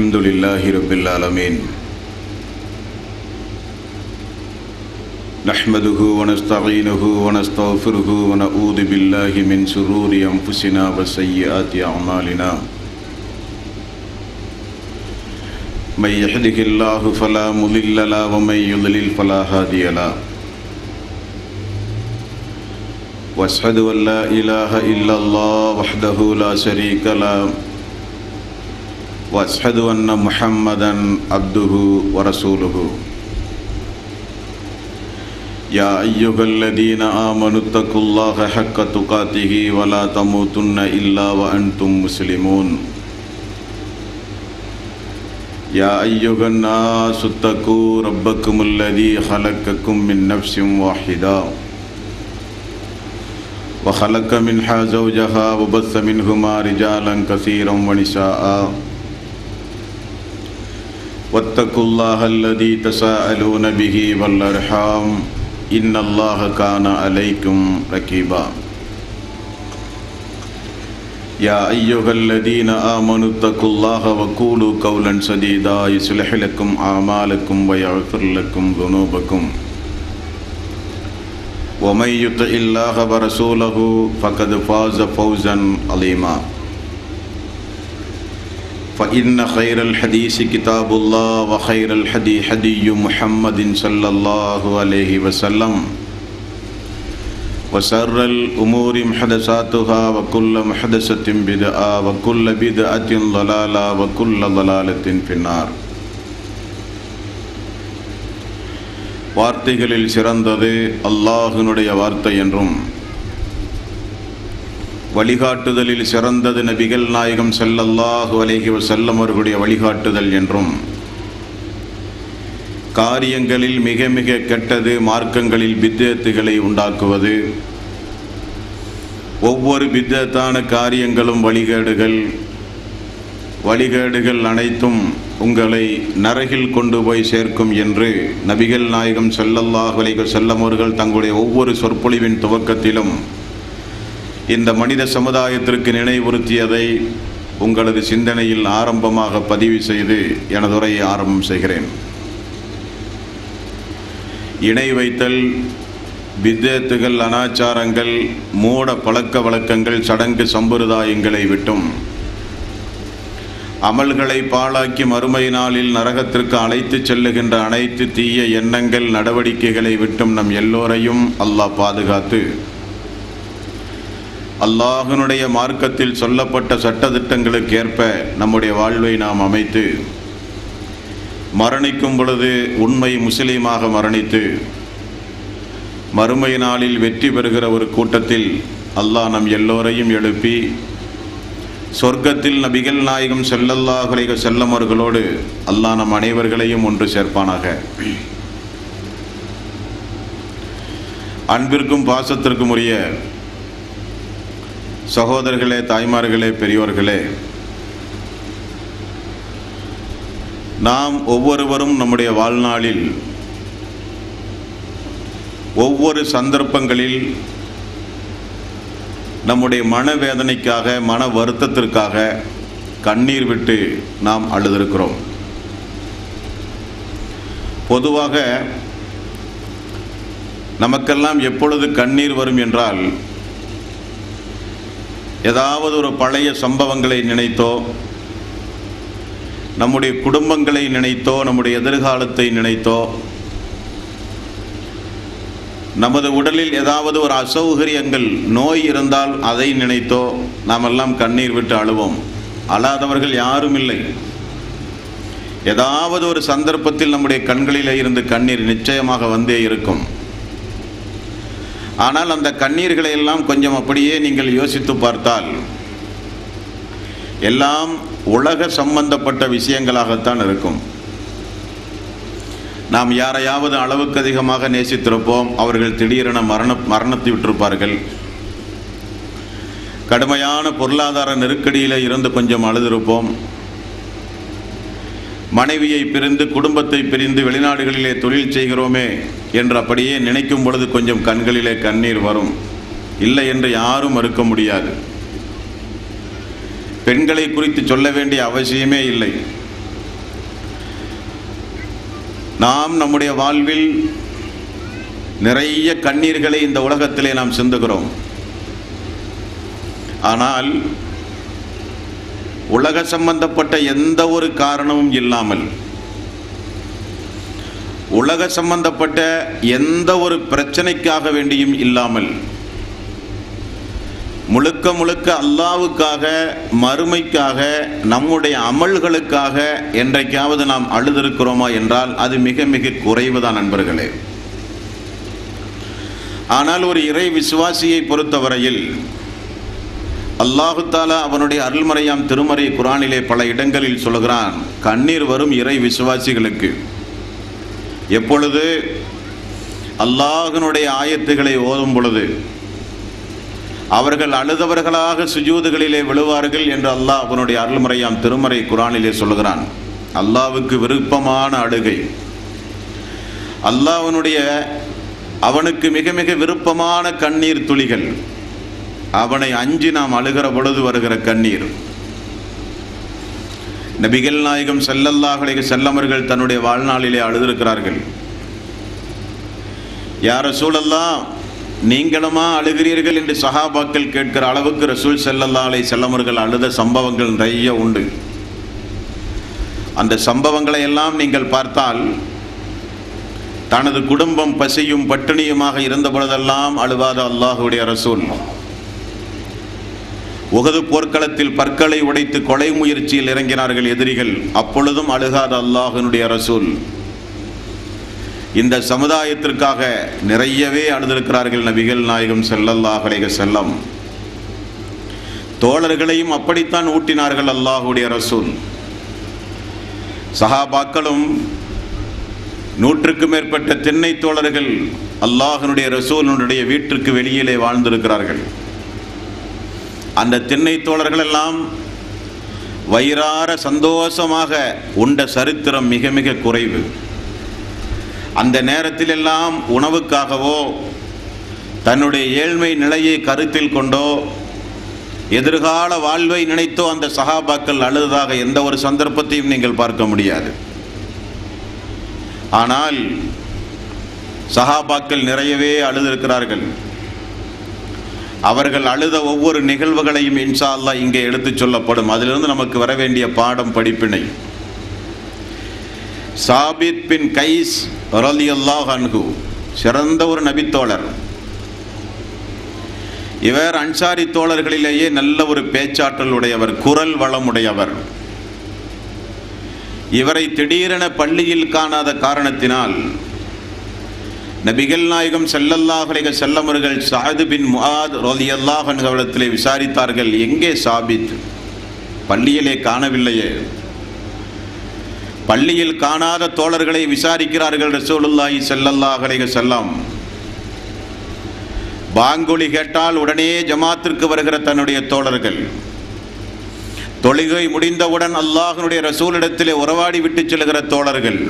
الحمد لله رب العالمين نحمده ونستعينه ونستغفره ونعوذ بالله من شرور أنفسنا وسيئات أعمالنا من يهده الله فلا مضل له ومن يضلل فلا هادي له وأشهد أن لا إله إلا الله وحده لا شريك له وأشهد أن محمدا عبده ورسوله يا أيها الذين آمنوا اتقوا الله حق تقاته ولا تموتن إلا وأنتم مسلمون يا أيها الناس اتقوا ربكم الذي خلقكم من نفس واحدة وخلق منها زوجها وبث منهما رجالا كثيرا ونساء واتقوا الله الذي تساءلون به والأرحام إن الله كان عليكم رقيبا يا أيها الذين آمنوا اتقوا الله وقولوا قولا سديدا يصلح لكم أعمالكم ويغفر لكم ذنوبكم ومن يطع الله ورسوله فقد فاز فوزا عظيما فإن خير الحديث كتاب الله وخير الهدي هدي محمد صلى الله عليه وسلم وشر الأمور محدثاتها وكل محدثة بدعة وكل بدعة ضلالة وكل ضلالة في النار. வார்த்தைகளில் சிறந்தது அல்லாஹ்வினுடைய வார்த்தை என்றும் வழிகாட்டுதலில் சிறந்தது நபிகள் நாயகம் ஸல்லல்லாஹு அலைஹி வஸல்லம் அவர்களுடைய வழிகாட்டுதல் என்றும் காரியங்களில் மிக மிக கெட்டது மார்க்கங்களில் பித்அத்துகளை உண்டாக்குவது, ஒவ்வொரு பித்அத்தான காரியங்களும் வழிகேடுகள் அனைத்தும் உங்களை நரகில் கொண்டு போய் சேர்க்கும் என்று நபிகள் நாயகம் ஸல்லல்லாஹு அலைஹி வஸல்லம் அவர்கள் தங்களுடைய ஒவ்வொரு சொற்பொழிவின் துவக்கத்திலும் இந்த மனித சமுதாயத்திற்கு நினைவுறுத்தியதை உங்களது சிந்தனையில் ஆரம்பமாக பதிவு செய்து எனது உரையை ஆரம்பம் செய்கிறேன். இணை வைத்தல், பித்அத்துகள், அனாச்சாரங்கள், மூட பழக்க வழக்கங்கள், சடங்கு சம்பிரதாயங்களை விட்டும் அமல்களை பாழாக்கி மறுமை நாளில் நரகத்திற்கு அழைத்து செல்லுகின்ற அனைத்து தீய எண்ணங்கள், நடவடிக்கைகளை விட்டும் நம் எல்லோரையும் அல்லாஹ் பாதுகாத்து அல்லாஹ்வினுடைய மார்க்கத்தில் சொல்லப்பட்ட சட்டதிட்டங்களுக்கு ஏற்ப நம்முடைய வாழ்வை நாம் அமைத்து மரணிக்கும் பொழுது உண்மை முஸ்லீமாக மரணித்து மறுமை நாளில் வெற்றி பெறுகிற ஒரு கூட்டத்தில் அல்லாஹ் நம் எல்லோரையும் எழுப்பி சொர்க்கத்தில் நபிகள் நாயகம் ஸல்லல்லாஹு அலைஹி வஸல்லம் அவர்களோடு அல்லாஹ் நம் அனைவர்களையும் ஒன்று சேர்ப்பானாக. அன்பிற்கும் பாசத்திற்கும் உரிய சகோதரர்களே, தாய்மார்களே, பெரியோர்களே, நாம் ஒவ்வொருவரும் நம்முடைய வாழ்நாளில் ஒவ்வொரு சந்தர்ப்பங்களில் நம்முடைய மனவேதனைக்காக, மன வருத்தத்திற்காக கண்ணீர் விட்டு நாம் அழுதிருக்கிறோம். பொதுவாக நமக்கெல்லாம் எப்பொழுது கண்ணீர் வரும் என்றால், ஏதாவது ஒரு பழைய சம்பவங்களை நினைத்தோ, நம்முடைய குடும்பங்களை நினைத்தோ, நம்முடைய எதிர்காலத்தை நினைத்தோ, நமது உடலில் ஏதாவது ஒரு அசௌகரியங்கள், நோய் இருந்தால் அதை நினைத்தோ நாமெல்லாம் கண்ணீர் விட்டு அழுவோம். அழாதவர்கள் யாரும் இல்லை. ஏதாவது ஒரு சந்தர்ப்பத்தில் நம்முடைய கண்களிலே இருந்து கண்ணீர் நிச்சயமாக வந்தே இருக்கும். ஆனால் அந்த கண்ணீர்களை எல்லாம் கொஞ்சம் அப்படியே நீங்கள் யோசித்து பார்த்தால் எல்லாம் உலக சம்பந்தப்பட்ட விஷயங்களாகத்தான் இருக்கும். நாம் யாரையாவது அளவுக்கு அதிகமாக நேசித்திருப்போம், அவர்கள் திடீரென மரணத்தை விட்டிருப்பார்கள். கடுமையான பொருளாதார நெருக்கடியில் இருந்து கொஞ்சம் அழுதிருப்போம். மனைவியை பிரிந்து, குடும்பத்தை பிரிந்து வெளிநாடுகளிலே தொழில் செய்கிறோமே என்று அப்படியே நினைக்கும் பொழுது கொஞ்சம் கண்களிலே கண்ணீர் வரும். இல்லை என்று யாரும் மறுக்க முடியாது. பெண்களை குறித்து சொல்ல வேண்டிய அவசியமே இல்லை. நாம் நம்முடைய வாழ்வில் நிறைய கண்ணீர்களை இந்த உலகத்திலே நாம் சிந்துகிறோம். ஆனால் உலக சம்பந்தப்பட்ட எந்த ஒரு காரணமும் இல்லாமல், உலக சம்பந்தப்பட்ட எந்த ஒரு பிரச்சனைக்காக வேண்டியும் இல்லாமல், முழுக்க முழுக்க அல்லாஹ்வுக்காக, மறுமைக்காக, நம்முடைய அமல்களுக்காக என்றைக்காவது நாம் அழுதிருக்கிறோமா என்றால் அது மிக மிக குறைவுதான் நண்பர்களே. ஆனால் ஒரு இறை விசுவாசியை பொறுத்தவரையில் அல்லாஹு தாலா அவனுடைய அருள்மறையாம் திருமறை குர்ஆனிலே பல இடங்களில் சொல்கிறான், கண்ணீர் வரும் இறை விசுவாசிகளுக்கு. எப்பொழுது அல்லாஹ்வினுடைய ஆயத்துகளை ஓதும் பொழுது அவர்கள் அழுதவர்களாக சுஜூதுகளிலே விழுவார்கள் என்று அல்லாஹ் அவனுடைய அருள்மறையாம் திருமறை குர்ஆனிலே சொல்கிறான். அல்லாஹ்வுக்கு விருப்பமான அழுகை, அல்லாஹ்வினுடைய அவனுக்கு மிக மிக விருப்பமான கண்ணீர் துளிகள், அவனை அஞ்சி நாம் அழுகிற பொழுது வருகிற கண்ணீர். நபிகள் நாயகம் ஸல்லல்லாஹு அலைஹி வஸல்லம் அவர்கள் தன்னுடைய வாழ்நாளிலே அழுதிருக்கிறார்கள். யா ரசூலல்லாஹ், நீங்களுமா அழுகிறீர்கள் என்று சஹாபாக்கள் கேட்கிற அளவுக்கு ரசூல் ஸல்லல்லாஹு அலைஹி வஸல்லம் அவர்கள் அழுத சம்பவங்கள் நிறைய உண்டு. அந்த சம்பவங்களை எல்லாம் நீங்கள் பார்த்தால், தனது குடும்பம் பசியும் பட்டினியுமாக இருந்த பொழுதெல்லாம் அழுவாத அல்லாஹ்வுடைய ரசூல், உஹது போர்க்களத்தில் பற்களை உடைத்து கொலை முயற்சியில் இறங்கினார்கள் எதிரிகள், அப்பொழுதும் அழுகாத அல்லாஹ்வினுடைய ரசூல், இந்த சமுதாயத்திற்காக நிறையவே அழுதிருக்கிறார்கள் நபிகள் நாயகம் ஸல்லல்லாஹு அலைஹி வஸல்லம். தோழர்களையும் அப்படித்தான் ஊட்டினார்கள் அல்லாஹ்வுடைய ரசூல். சஹாபாக்களும் 100க்கும் மேற்பட்ட திண்ணை தோழர்கள் அல்லாஹ்வினுடைய ரசூலுடைய வீட்டிற்கு வெளியிலே வாழ்ந்திருக்கிறார்கள். அந்த திண்ணை தோழர்கள் எல்லாம் வயிறார சந்தோஷமாக உண்ட சரித்திரம் மிக மிக குறைவு. அந்த நேரத்தில் எல்லாம் உணவுக்காகவோ தன்னுடைய ஏழ்மை நிலையை கருத்தில் கொண்டோ எதிர்கால வாழ்வை நினைத்தோ அந்த சஹாபாக்கள் அழுததாக எந்த ஒரு சந்தர்ப்பத்தையும் நீங்கள் பார்க்க முடியாது. ஆனால் சஹாபாக்கள் நிறையவே அழுதிருக்கிறார்கள். அவர்கள் அழுத ஒவ்வொரு நிகழ்வுகளையும் இன்ஷா அல்லாஹ் இங்கே எடுத்துச் சொல்லப்படும். அதிலிருந்து நமக்கு வர வேண்டிய பாடம், படிப்பினை. சாபித் பின் கைஸ் ரலியல்லாஹு அன்ஹு சிறந்த ஒரு நபித்தோழர். இவர் அன்சாரி தோழர்களிலேயே நல்ல ஒரு பேச்சாற்றல் உடையவர், குரல் வளமுடையவர். இவரை திடீரென பள்ளியில் காணாத காரணத்தினால் நபிகள் நாயகம் ஸல்லல்லாஹு அலைஹி வஸல்லம் அவர்கள் சஅத் பின் முஆத் ரலியல்லாஹு அன்ஹு அவர்களிடத்திலே விசாரித்தார்கள், எங்கே சாபித்? பள்ளியிலே காணவில்லையே. பள்ளியில் காணாத தோழர்களை விசாரிக்கிறார்கள் ரசூலுல்லாஹி ஸல்லல்லாஹு அலைஹி வஸல்லம். பாங்கொலி கேட்டால் உடனே ஜமாத்திற்கு வருகிற தன்னுடைய தோழர்கள், தொழுகை முடிந்தவுடன் அல்லாஹ்வினுடைய ரசூலிடத்திலே உறவாடி விட்டு செல்கிற தோழர்கள்,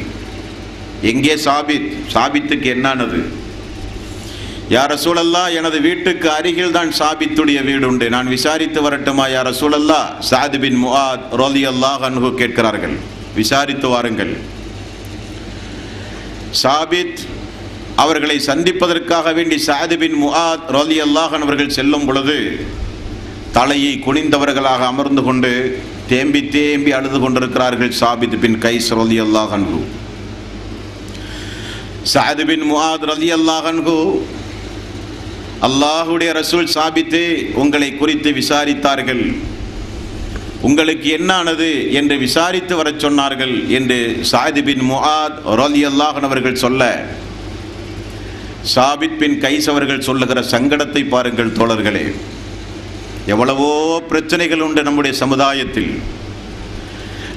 எங்கே சாபித்? சாபித்துக்கு என்னானது? யா ரசூலல்லாஹ், எனது வீட்டுக்கு அருகில் தான் சாபித்துடைய வீடு உண்டு, நான் விசாரித்து வரட்டுமா யா ரசூலல்லாஹ்? சஅத் பின் முஆத் ரலியல்லாஹு அன்ஹு கேட்கிறார்கள், விசாரித்து வாருங்கள். சாபித் அவர்களை சந்திப்பதற்காக வேண்டி சஅத் பின் முஆத் ரலியல்லாஹு அன்ஹு அவர்கள் செல்லும் பொழுது தலையை குனிந்தவர்களாக அமர்ந்து கொண்டு தேம்பி தேம்பி அழுது கொண்டிருக்கிறார்கள் சாபித் பின் கைஸ் ரலியல்லாஹு அன்ஹு. சஅத் பின் முஆத் ரலியல்லாஹு அன்ஹு, அல்லாஹ்வுடைய ரசூல் சாபித்தே உங்களை குறித்து விசாரித்தார்கள், உங்களுக்கு என்னானது என்று விசாரித்து வர சொன்னார்கள் என்று சஅத் பின் முஆத் ரலியல்லாஹு அன்ஹு அவர்கள் சொல்ல, சாபித் பின் கைஸ் அவர்கள் சொல்லுகிற சங்கடத்தை பாருங்கள் தோழர்களே. எவ்வளவோ பிரச்சனைகள் உண்டு நம்முடைய சமுதாயத்தில்,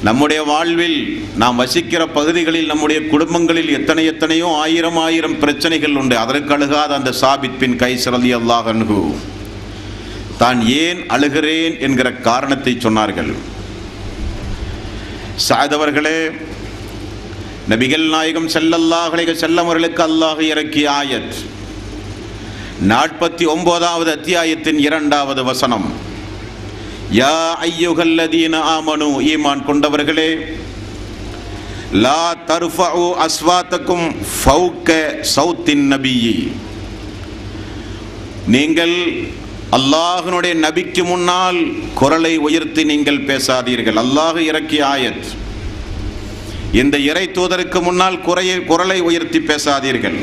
நம்முடைய வாழ்வில், நாம் வசிக்கிற பகுதிகளில், நம்முடைய குடும்பங்களில் எத்தனையோ ஆயிரம் பிரச்சனைகள் உண்டு. அதற்கு அழுகாத அந்த சாபித் பின் கைஸ் ரலியல்லாஹு அன்ஹு தான் ஏன் அழுகிறேன் என்கிற காரணத்தை சொன்னார்கள். சஅத் அவர்களே, நபிகள் நாயகம் ஸல்லல்லாஹு அலைஹி வஸல்லம் அவர்களுக்கு அல்லாஹ் இறக்கிய ஆயத் 49வது அத்தியாயத்தின் 2வது வசனம், யா ஐயுகல்லதீன ஆமனு, ஈமான் கொண்டவர்களே, லா தர்ஃபஉ அஸ்வாத்தக்கும் ஃபௌக சௌத்தின் நபியி, நீங்கள் அல்லாஹ்வுடைய நபிக்கு முன்னால் குரலை உயர்த்தி நீங்கள் பேசாதீர்கள். அல்லாஹ் இறக்கிய ஆயத். இந்த இறை தூதருக்கு முன்னால் குரலை உயர்த்தி பேசாதீர்கள்.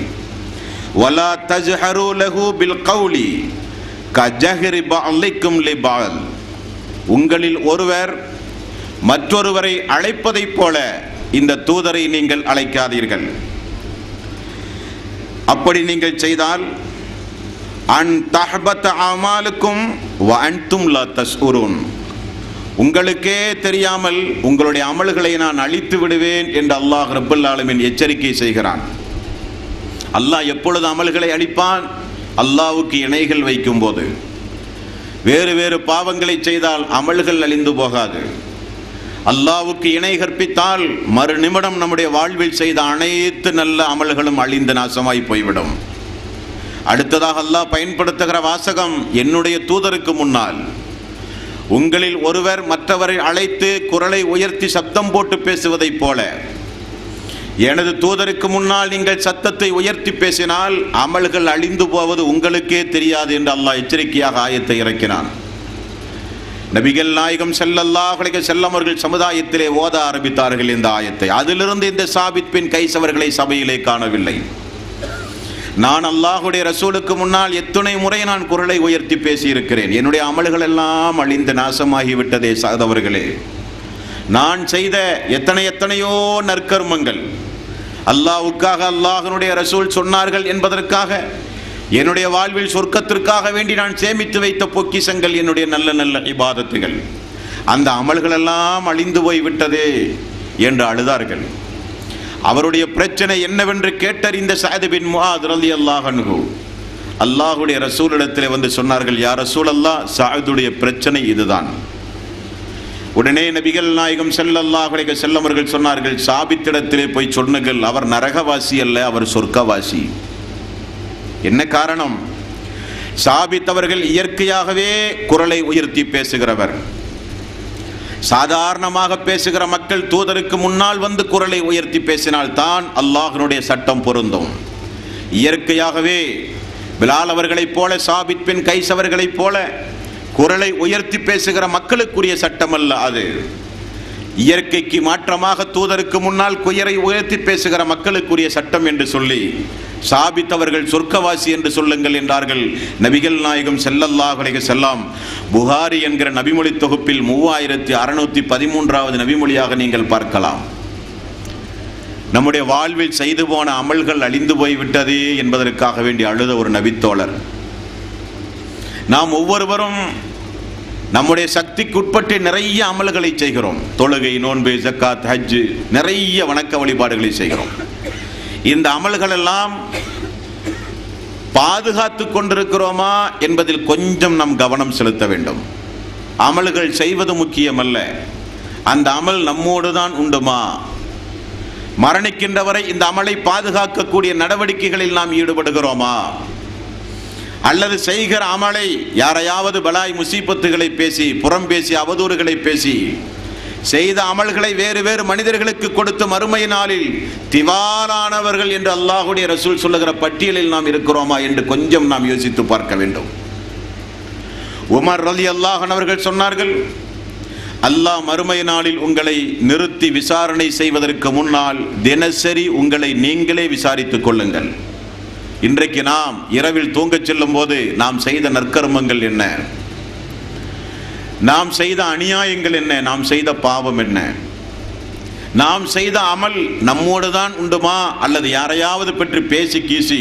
வலா தஜ்ஹரு லஹு பில் கௌலி கஜஹரி பஅலிக்கும் லிபஅல், உங்களில் ஒருவர் மற்றொருவரை அழைப்பதைப் போல இந்த தூதரை நீங்கள் அழைக்காதீர்கள். அப்படி நீங்கள் செய்தால் அன் தஹ்பத அமாலுக்கும் வ அன்தும் லா தஷ்உரூன், உங்களுக்கே தெரியாமல் உங்களுடைய அமல்களை நான் அழித்து விடுவேன் என்று அல்லாஹ் ரப்பல் ஆலமீன் எச்சரிக்கை செய்கிறான். அல்லாஹ் எப்பொழுது அமல்களை அழிப்பான்? அல்லாஹ்வுக்கு இணைகள் வைக்கும் போது. வேறு வேறு பாவங்களை செய்தால் அமல்கள் அழிந்து போகாது. அல்லாஹ்வுக்கு இணை கற்பித்தால் மறு நிமிடம் நம்முடைய வாழ்வில் செய்த அனைத்து நல்ல அமல்களும் அழிந்து நாசமாய் போய்விடும். அடுத்ததாக அல்லாஹ் பயன்படுத்துகிற வாசகம், என்னுடைய தூதருக்கு முன்னால் உங்களில் ஒருவர் மற்றவரை அழைத்து குரலை உயர்த்தி சத்தம் போட்டு பேசுவதைப் போல எனது தூதருக்கு முன்னால் நீங்கள் சத்தத்தை உயர்த்தி பேசினால் அமல்கள் அழிந்து போவது உங்களுக்கே தெரியாது என்று அல்லாஹ் எச்சரிக்கையாக ஆயத்தை இறக்கினான். நபிகள் நாயகம் ஸல்லல்லாஹு அலைஹி வஸல்லம் அவர்கள் சமுதாயத்திலே ஓத ஆரம்பித்தார்கள் இந்த ஆயத்தை. அதிலிருந்து இந்த சாபித் பின் கைஸ் அவர்களை சபையிலே காணவில்லை. நான் அல்லாஹ்வுடைய ரசூலுக்கு முன்னால் எத்தனை முறை நான் குரலை உயர்த்தி பேசியிருக்கிறேன், என்னுடைய அமல்கள் எல்லாம் அழிந்து நாசமாகிவிட்டதே சகோதரர்களே. நான் செய்த எத்தனையோ நற்கர்மங்கள் அல்லாஹ்வுக்காக, அல்லாஹ்வுடைய ரசூல் சொன்னார்கள் என்பதற்காக, என்னுடைய வாழ்வில் சொர்க்கத்திற்காக வேண்டி நான் சேமித்து வைத்த பொக்கிஷங்கள், என்னுடைய நல்ல நல்ல இபாதத்துகள், அந்த அமல்கள் எல்லாம் அழிந்து போய் விட்டதே என்று அழுதார்கள். அவருடைய பிரச்சனை என்னவென்று கேட்டறிந்த சஅத் பின் முஆத் ரலியல்லாஹு அன்ஹு அல்லாஹ்வுடைய ரசூலிடத்தில் வந்து சொன்னார்கள், யா ரசூலல்லாஹ், சஅதுடைய பிரச்சனை இதுதான். உடனே நபிகள் நாயகம் ஸல்லல்லாஹு அலைஹி வஸல்லம் அவர்கள் சொன்னார்கள், சாபித்திடத்திலே போய் சொன்னுங்கள், அவர் நரகவாசி அல்ல, அவர் சொர்க்கவாசி. என்ன காரணம்? சாபித் அவர்கள் இயற்கையாகவே குரலை உயர்த்தி பேசுகிறவர். சாதாரணமாக பேசுகிற மக்கள் தூதருக்கு முன்னால் வந்து குரலை உயர்த்தி பேசினால் தான் அல்லாஹ்வுடைய சட்டம் பொருந்தும். இயற்கையாகவே பிலால் அவர்களைப் போல, சாபித் பின் கைஸ் அவர்களைப் போல குரலை உயர்த்தி பேசுகிற மக்களுக்குரிய சட்டம் அல்ல அது. இயற்கைக்கு மாற்றமாக தூதருக்கு முன்னால் குரலை உயர்த்தி பேசுகிற மக்களுக்குரிய சட்டம் என்று சொல்லி சாபித் அவர்கள் சொர்க்கவாசி என்று சொல்லுங்கள் என்றார்கள் நபிகள் நாயகம் ஸல்லல்லாஹு அலைஹி வஸல்லம். புகாரி என்கிற நபிமொழி தொகுப்பில் 3613வது நபிமொழியாக நீங்கள் பார்க்கலாம். நம்முடைய வாழ்வில் செய்து போன அமல்கள் அழிந்து போய்விட்டதே என்பதற்காக வேண்டி அழுத ஒரு நபித்தோழர். நாம் ஒவ்வொருவரும் நம்முடைய சக்திக்கு உட்பட்டு நிறைய அமல்களை செய்கிறோம். தொழுகை, நோன்பு, ஜக்காத், ஹஜ், நிறைய வணக்க வழிபாடுகளை செய்கிறோம். இந்த அமல்கள் எல்லாம் பாதுகாத்து கொண்டிருக்கிறோமா என்பதில் கொஞ்சம் நாம் கவனம் செலுத்த வேண்டும். அமல்கள் செய்வது முக்கியமல்ல, அந்த அமல் நம்மோடு தான் உண்டுமா? மரணிக்கின்ற வரை இந்த அமலை பாதுகாக்கக்கூடிய நடவடிக்கைகளில் நாம் ஈடுபடுகிறோமா? அல்லது செய்கிற அமலை யாரையாவது பலாய் முசீபத்துகளை பேசி, புறம் பேசி, அவதூறுகளை பேசி, செய்த அமல்களை வேறு வேறு மனிதர்களுக்கு கொடுத்து மறுமை நாளில் திவாலானவர்கள் என்று அல்லாஹ்வுடைய ரசூல் சொல்லுகிற பட்டியலில் நாம் இருக்கிறோமா என்று கொஞ்சம் நாம் யோசித்து பார்க்க வேண்டும். உமர் ரலியல்லாஹு அன்ஹு அவர்கள் சொன்னார்கள், அல்லாஹ் மறுமை நாளில் உங்களை நிறுத்தி விசாரணை செய்வதற்கு முன்னால் தினசரி உங்களை நீங்களே விசாரித்துக் கொள்ளுங்கள். இன்றைக்கு நாம் இரவில் தூங்கச் செல்லும் போது நாம் செய்த நற்கர்மங்கள் என்ன, நாம் செய்த அநியாயங்கள் என்ன, நாம் செய்த பாவம் என்ன, நாம் செய்த அமல் நம்மோடு தான் உண்டுமா அல்லது யாரையாவது பற்றி பேசி கீசி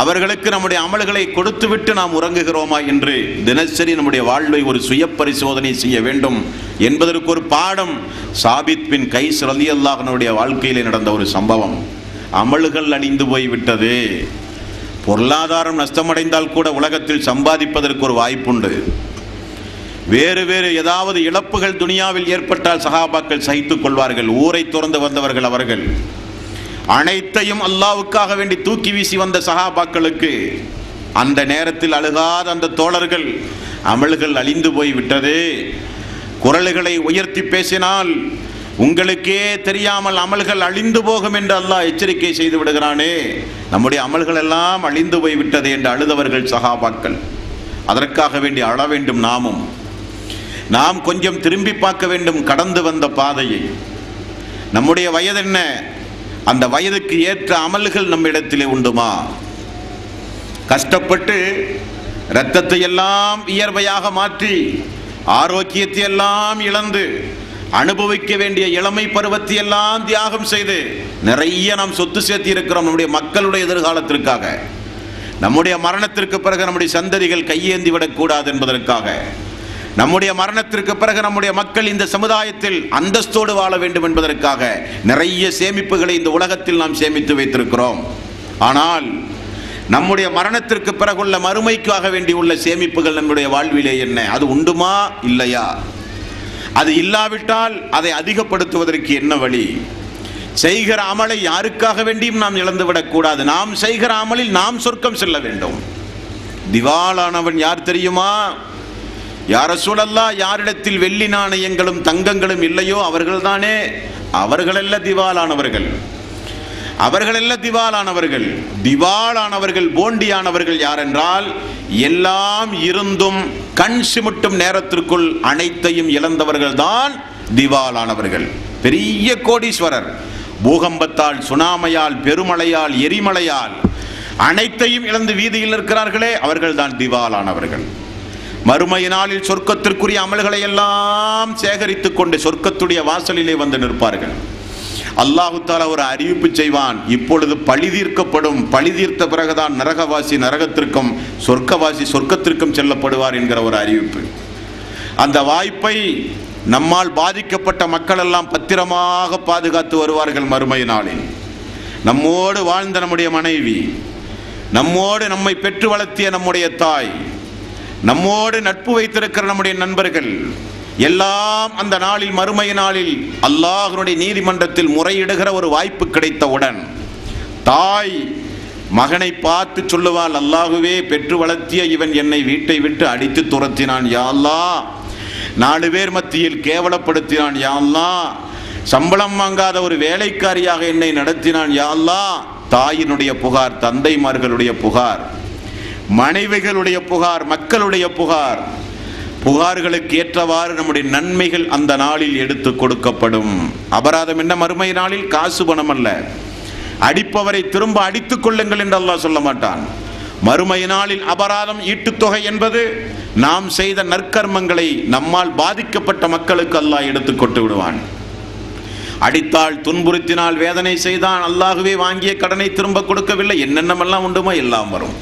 அவர்களுக்கு நம்முடைய அமல்களை கொடுத்துவிட்டு நாம் உறங்குகிறோமா என்று தினசரி நம்முடைய வாழ்வை ஒரு சுய பரிசோதனை செய்ய வேண்டும் என்பதற்கு ஒரு பாடம் சாபித் பின் கைஸ் ரலியல்லாஹு அன்ஹுடைய வாழ்க்கையிலே நடந்த ஒரு சம்பவம். அமல்கள் அழிந்து போய்விட்டது. பொருளாதாரம் நஷ்டமடைந்தால் கூட உலகத்தில் சம்பாதிப்பதற்கு ஒரு வாய்ப்புண்டு. வேறு வேறு ஏதாவது இழப்புகள் துனியாவில் ஏற்பட்டால் சஹாபாக்கள் சகித்துக் கொள்வார்கள். ஊரை துறந்து வந்தவர்கள் அவர்கள். அனைத்தையும் அல்லாஹ்வுக்காக வேண்டி தூக்கி வீசி வந்த சஹாபாக்களுக்கு அந்த நேரத்தில் அழுகாத அந்த தோழர்கள், அமல்கள் அழிந்து போய் விட்டது, குரல்களை உயர்த்தி பேசினால் உங்களுக்கே தெரியாமல் அமல்கள் அழிந்து போகும் என்று அல்லாஹ் எச்சரிக்கை செய்து விடுகிறானே, நம்முடைய அமல்கள் எல்லாம் அழிந்து போய் விட்டது என்று அழுதவர்கள் சஹாபாக்கள். அதற்காக வேண்டி அழ வேண்டும். நாம் கொஞ்சம் திரும்பி பார்க்க வேண்டும் கடந்து வந்த பாதையை. நம்முடைய வயது என்ன? அந்த வயதுக்கு ஏற்ற அமல்கள் நம்மிடத்திலே உண்டுமா? கஷ்டப்பட்டு இரத்தத்தை எல்லாம் வியர்வையாக மாற்றி ஆரோக்கியத்தை எல்லாம் இழந்து அனுபவிக்க வேண்டிய இளமை பருவத்தை எல்லாம் தியாகம் செய்து நிறைய நாம் சொத்து சேர்த்தி இருக்கிறோம் நம்முடைய மக்களுடைய எதிர்காலத்திற்காக. நம்முடைய மரணத்திற்கு பிறகு நம்முடைய சந்ததிகள் கையேந்தி விடக்கூடாது என்பதற்காக, நம்முடைய மரணத்திற்கு பிறகு நம்முடைய மக்கள் இந்த சமுதாயத்தில் அந்தஸ்தோடு வாழ வேண்டும் என்பதற்காக நிறைய சேமிப்புகளை இந்த உலகத்தில் நாம் சேமித்து வைத்திருக்கிறோம். ஆனால் நம்முடைய மரணத்திற்கு பிறகுள்ள மறுமைக்காக வேண்டி உள்ள சேமிப்புகள் நம்முடைய வாழ்விலே என்ன? அது உண்டுமா இல்லையா? அது இல்லாவிட்டால் அதை அதிகப்படுத்துவதற்கு என்ன வழி? செய்கிற அமலை யாருக்காக வேண்டியும் நாம் இழந்துவிடக் கூடாது. நாம் செய்கிற அமலில் நாம் சொர்க்கம் செல்ல வேண்டும். திவாலானவன் யார் தெரியுமா? யா ரசூலல்லாஹ், யாரிடத்தில் வெள்ளி நாணயங்களும் தங்கங்களும் இல்லையோ அவர்கள்தானே. அவர்களல்ல திவாலானவர்கள், அவர்களல்ல திவாலானவர்கள். திவாலானவர்கள், போண்டியானவர்கள் யார் என்றால், எல்லாம் இருந்தும் கண் சிமிட்டும் நேரத்திற்குள் அனைத்தையும் இழந்தவர்கள் தான் திவாலானவர்கள். பெரிய கோடீஸ்வரர், பூகம்பத்தால், சுனாமையால், பெருமழையால், எரிமலையால் அனைத்தையும் இழந்து வீதியில் இருக்கிறார்களே, அவர்கள் தான் திவாலானவர்கள். மறுமை நாளில் சொர்க்கத்திற்குரிய அமல்களை எல்லாம் சேகரித்துக் கொண்டு சொர்க்கத்துடைய வாசலிலே வந்து நிற்பார்கள். அல்லாஹு தஆலா ஒரு அறிவிப்பு செய்வான், இப்பொழுது பழி தீர்க்கப்படும், பழி தீர்த்த பிறகுதான் நரகவாசி நரகத்திற்கும் சொர்க்கவாசி சொர்க்கத்திற்கும் செல்லப்படுவார் என்கிற ஒரு அறிவிப்பு. அந்த வாய்ப்பை நம்மால் பாதிக்கப்பட்ட மக்கள் எல்லாம் பத்திரமாக பாதுகாத்து வருவார்கள் மறுமை நாளில். நம்மோடு வாழ்ந்த நம்முடைய மனைவி, நம்மோடு நம்மை பெற்று வளர்த்திய நம்முடைய தாய், நம்மோடு நட்பு வைத்திருக்கிற நம்முடைய நண்பர்கள் எல்லாம் அந்த நாளில், மறுமை நாளில் அல்லாஹ்வுடைய நீதிமன்றத்தில் முறையிடுகிற ஒரு வாய்ப்பு கிடைத்தவுடன் தாய் மகனை பார்த்து சொல்லுவாள், அல்லாஹுவே, பெற்று வளர்த்திய இவன் என்னை வீட்டை விட்டு அடித்து துரத்தினான் யா அல்லாஹ், 4 பேர் மத்தியில் கேவலப்படுத்தினான் யா அல்லாஹ், சம்பளம் வாங்காத ஒரு வேலைக்காரியாக என்னை நடத்தினான் யா அல்லாஹ். தாயினுடைய புகார், தந்தைமார்களுடைய புகார், மனைவிகளுடைய புகார், மக்களுடைய புகார், புகார்களுக்கு ஏற்றவாறு நம்முடைய நன்மைகள் அந்த நாளில் எடுத்து கொடுக்கப்படும். அபராதம் என்ன? மறுமை நாளில் காசு பணம் அல்ல. அடிப்பவரை திரும்ப அடித்துக் கொள்ளுங்கள் என்று அல்லாஹ் சொல்ல மாட்டான். மறுமை நாளில் அபராதம், ஈட்டுத்தொகை என்பது நாம் செய்த நற்கர்மங்களை நம்மால் பாதிக்கப்பட்ட மக்களுக்கு அல்லாஹ் எடுத்து கொண்டு விடுவான். அடித்தால், துன்புறுத்தினால், வேதனை செய்தான், அல்லாஹுவே வாங்கிய கடனை திரும்ப கொடுக்கவில்லை, என்னென்னமெல்லாம் உண்டுமோ எல்லாம் வரும்.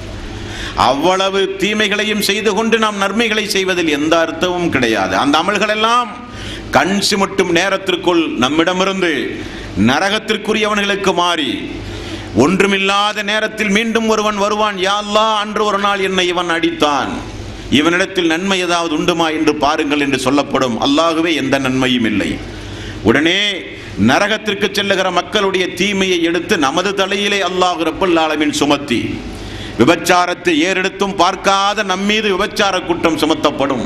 அவ்வளவு தீமைகளையும் செய்து கொண்டு நாம் நன்மைகளை செய்வதில் எந்த அர்த்தமும் கிடையாது. அந்த அமல்கள் எல்லாம் கண் சிமிட்டும் நேரத்திற்குள் நம்மிடமிருந்து நரகத்திற்குரியவர்களுக்கு மாறி, ஒன்றுமில்லாத நேரத்தில் மீண்டும் ஒருவன் வருவான், யா அல்லாஹ், அன்று ஒரு நாள் என்னை இவன் அடித்தான், இவனிடத்தில் நன்மை ஏதாவது உண்டுமா என்று பாருங்கள் என்று சொல்லப்படும். அல்லாஹுவே, எந்த நன்மையும் இல்லை. உடனே நரகத்திற்கு செல்லுகிற மக்களுடைய தீமையை எடுத்து நமது தலையிலே அல்லாஹ் ரப்பல் ஆலமீன் சுமத்தி, விபச்சாரத்தை ஏறெடுத்தும் பார்க்காத நம்மீது விபச்சார குற்றம் சுமத்தப்படும்.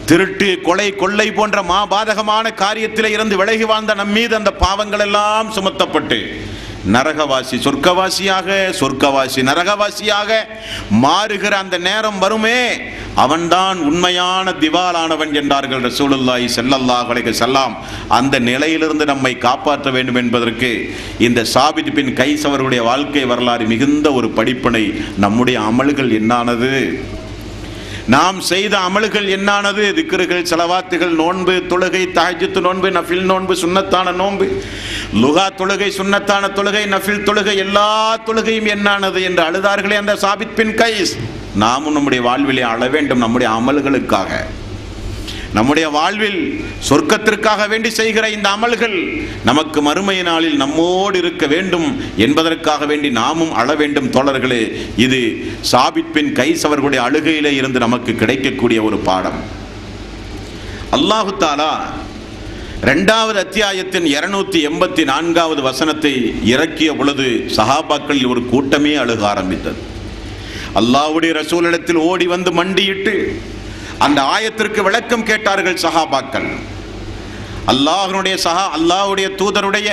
திருட்டு, கொலை, கொள்ளை போன்ற மாபாதகமான காரியத்திலே இருந்து விலகி வாழ்ந்த நம்மீது அந்த பாவங்கள் எல்லாம் சுமத்தப்பட்டு நரகவாசி சொர்க்கவாசியாக, சொர்க்கவாசி நரகவாசியாக மாறுகிற அந்த நேரம் வருமே, அவன்தான் உண்மையான திவாலானவன் என்றார்கள் ரசூலுல்லாஹி ஸல்லல்லாஹு அலைஹி வஸல்லம். அந்த நிலையிலிருந்து நம்மை காப்பாற்ற வேண்டும் என்பதற்கு இந்த சாபித் பின் கைஸ் அவர்களுடைய வாழ்க்கை வரலாறு மிகுந்த ஒரு படிப்பினை. நம்முடைய அமல்கள் என்னானது? நாம் செய்த அமல்கள் என்னானது? திக்ருகள், ஸலவாத்துகள், நோன்பு, தொழுகை, தஹஜ்ஜுத் நோன்பு, நஃபில் நோன்பு, சுன்னத்தான நோன்பு, லுகா தொழுகை, சுன்னத்தான தொழுகை, நஃபில் தொழுகை, எல்லா தொழுகையும் என்னானது என்று அழுதார்களே அந்த சாபித் பின் கைஸ். நாமும் நம்முடைய வாழ்விலே அழ வேண்டும் நம்முடைய அமல்களுக்காக. நம்முடைய வாழ்வில் சொர்க்கத்திற்காக வேண்டி செய்கிற இந்த அமல்கள் நமக்கு மறுமை நாளில் நம்மோடு இருக்க வேண்டும் என்பதற்காக வேண்டி நாமும் அழ வேண்டும் தோழர்களே. இது சாபித் பின் கைஸ் அவர்களுடைய அழுகையிலே இருந்து நமக்கு கிடைக்கக்கூடிய ஒரு பாடம். அல்லாஹு தஆலா 2வது அத்தியாயத்தின் 284வது வசனத்தை இறக்கிய பொழுது சஹாபாக்களில் ஒரு கூட்டமே அழுக ஆரம்பித்தது. அல்லாஹ்வுடைய ரசூலிடத்தில் ஓடி வந்து மண்டியிட்டு அந்த ஆயத்திற்கு விளக்கம் கேட்டார்கள் சஹாபாக்கள். அல்லாஹ்வுடைய தூதருடைய